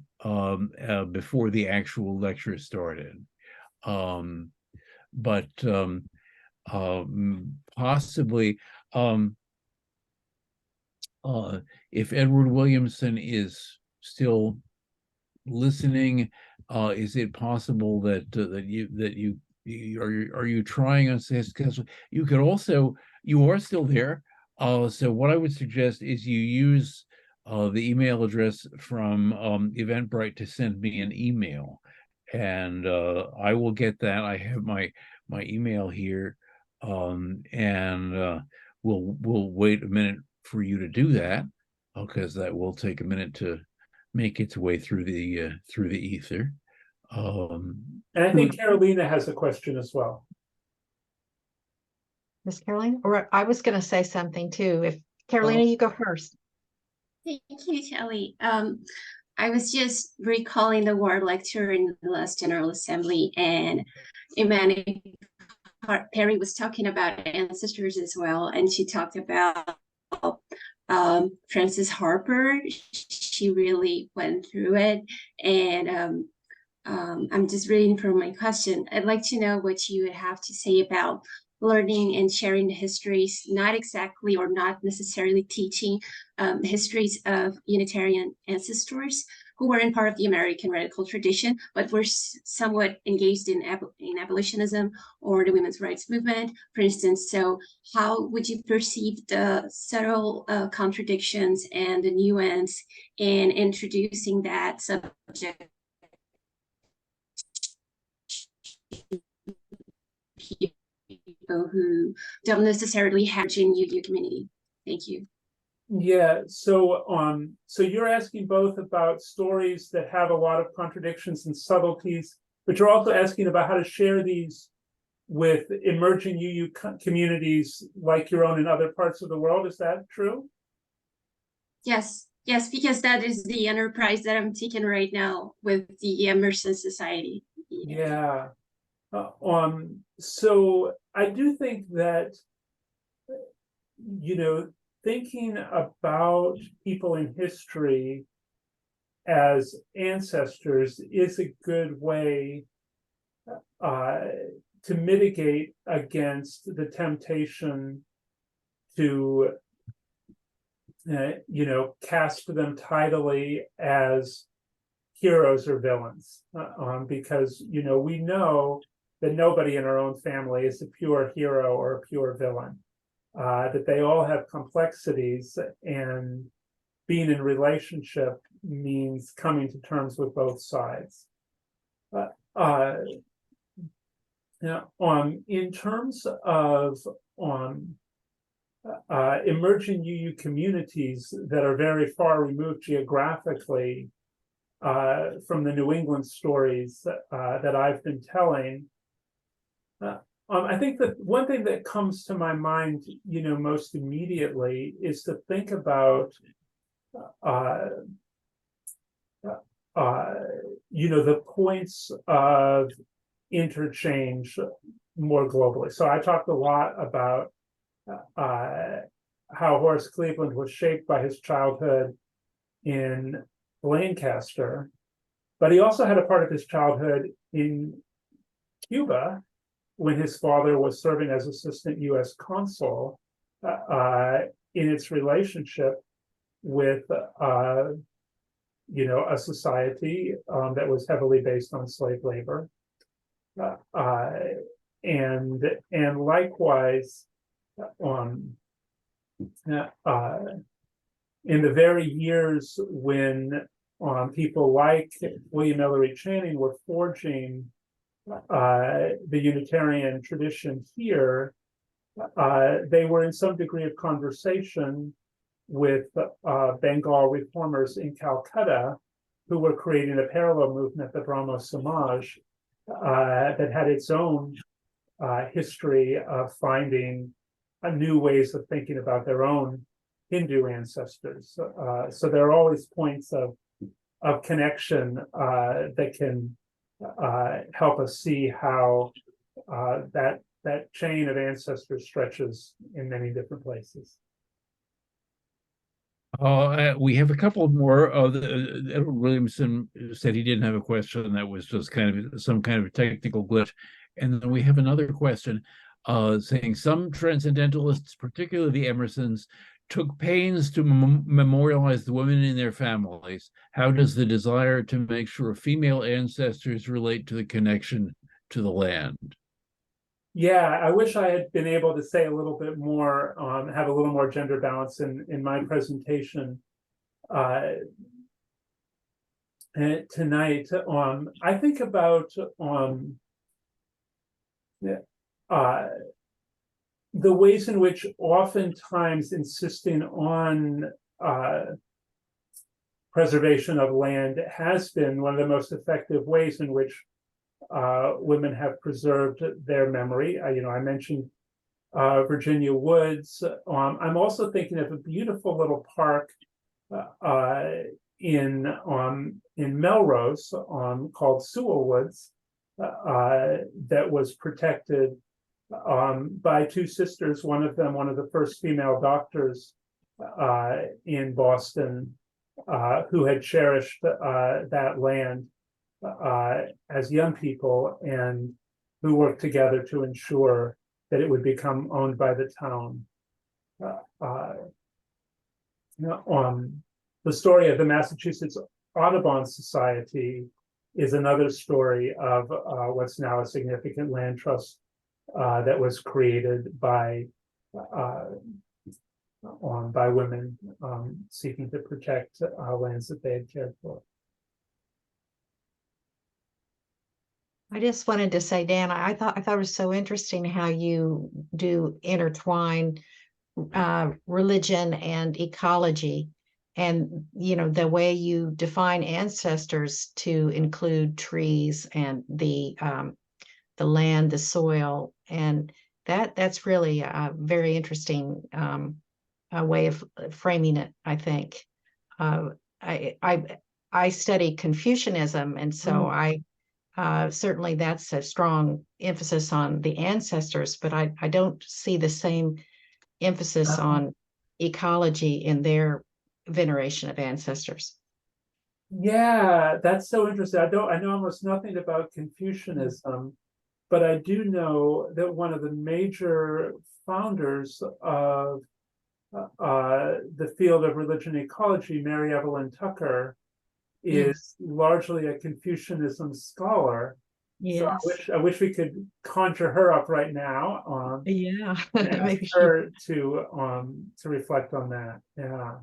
before the actual lecture started, but possibly if Edward Williamson is still listening, is it possible that are you trying on this? Because you could also, you are still there. So what I would suggest is you use the email address from Eventbrite to send me an email, and I will get that. I have my email here, and we'll wait a minute for you to do that, because that will take a minute to make its way through the ether. And I think Carolina has a question as well. Miss Carolina, or I was going to say something too. If Carolina, you go first. Thank you, Shelley. I was just recalling the Ward lecture in the last General Assembly, and Emmanuel Perry was talking about ancestors as well, and she talked about Frances Harper. She really went through it, and I'm just reading from my question. I'd like to know what you would have to say about learning and sharing the histories, not exactly or not necessarily teaching histories of Unitarian ancestors who weren't part of the American radical tradition, but were somewhat engaged in abolitionism or the women's rights movement, for instance. So how would you perceive the subtle contradictions and the nuance in introducing that subject people who don't necessarily have in UU community. Thank you. Yeah, so you're asking both about stories that have a lot of contradictions and subtleties, but you're also asking about how to share these with emerging UU communities like your own in other parts of the world. Is that true? Yes, because that is the enterprise that I'm taking right now with the Emerson Society. Yeah. So I do think that, thinking about people in history as ancestors is a good way to mitigate against the temptation to cast them tidily as heroes or villains, because we know that nobody in our own family is a pure hero or a pure villain, that they all have complexities, and being in relationship means coming to terms with both sides. In terms of emerging UU communities that are very far removed geographically from the New England stories that I've been telling, I think that one thing that comes to my mind, most immediately is to think about, the points of interchange more globally. So I talked a lot about how Horace Cleveland was shaped by his childhood in Lancaster, but he also had a part of his childhood in Cuba when his father was serving as assistant U.S. consul, in its relationship with a society that was heavily based on slave labor, and likewise in the very years when people like William Ellery Channing were forging the Unitarian tradition here, they were in some degree of conversation with Bengal reformers in Calcutta, who were creating a parallel movement, the Brahmo Samaj, that had its own history of finding new ways of thinking about their own Hindu ancestors. So there are always points of connection that can help us see how that chain of ancestors stretches in many different places. We have a couple more. Edward Williamson said he didn't have a question. That was just kind of some kind of technical glitch. And then we have another question saying some transcendentalists, particularly the Emersons, took pains to memorialize the women in their families. How does the desire to make sure female ancestors relate to the connection to the land? Yeah, I wish I had been able to say a little bit more, have a little more gender balance in my presentation tonight. I think about the ways in which oftentimes insisting on preservation of land has been one of the most effective ways in which women have preserved their memory. I mentioned Virginia Woods. I'm also thinking of a beautiful little park in Melrose called Sewell Woods that was protected by two sisters, one of them one of the first female doctors in Boston, who had cherished that land as young people, and who worked together to ensure that it would become owned by the town. The story of the Massachusetts Audubon Society is another story of what's now a significant land trust that was created by women seeking to protect lands that they had cared for. I just wanted to say, Dan, I thought it was so interesting how you do intertwine religion and ecology, and the way you define ancestors to include trees and the land, the soil, and that's really a very interesting a way of framing it, I think. I study Confucianism, and so certainly that's a strong emphasis on the ancestors, but I don't see the same emphasis on ecology in their veneration of ancestors. Yeah, that's so interesting. I know almost nothing about Confucianism, but I do know that one of the major founders of the field of religion ecology, Mary Evelyn Tucker, is largely a Confucianism scholar. So Yes. I wish we could conjure her up right now. Yeah. And ask Maybe her to reflect on that. Yeah.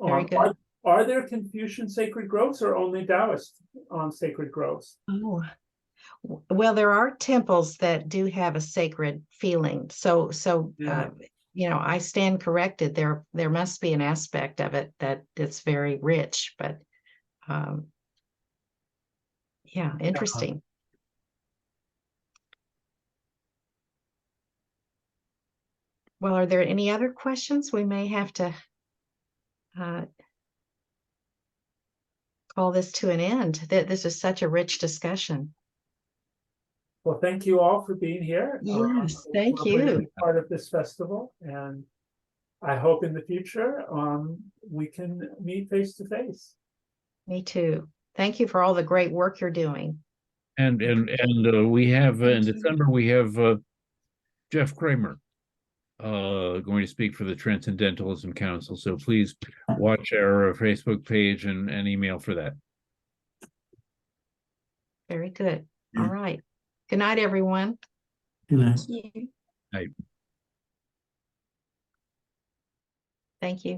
Very good. Are there Confucian sacred groves or only Taoist sacred groves? Oh, well, there are temples that do have a sacred feeling. So Yeah. I stand corrected. There must be an aspect of it that it's very rich, but yeah, interesting. Well, are there any other questions? We may have to call this to an end. This is such a rich discussion. Well, thank you all for being here. Yes, thank We're going to you. be part of this festival, and I hope in the future we can meet face to face. Me too. Thank you for all the great work you're doing. And we have in December we have Jeff Kramer going to speak for the Transcendentalism Council. So please watch our Facebook page and email for that. Very good. All right. Good night, everyone. Good night. Thank you. Night. Thank you.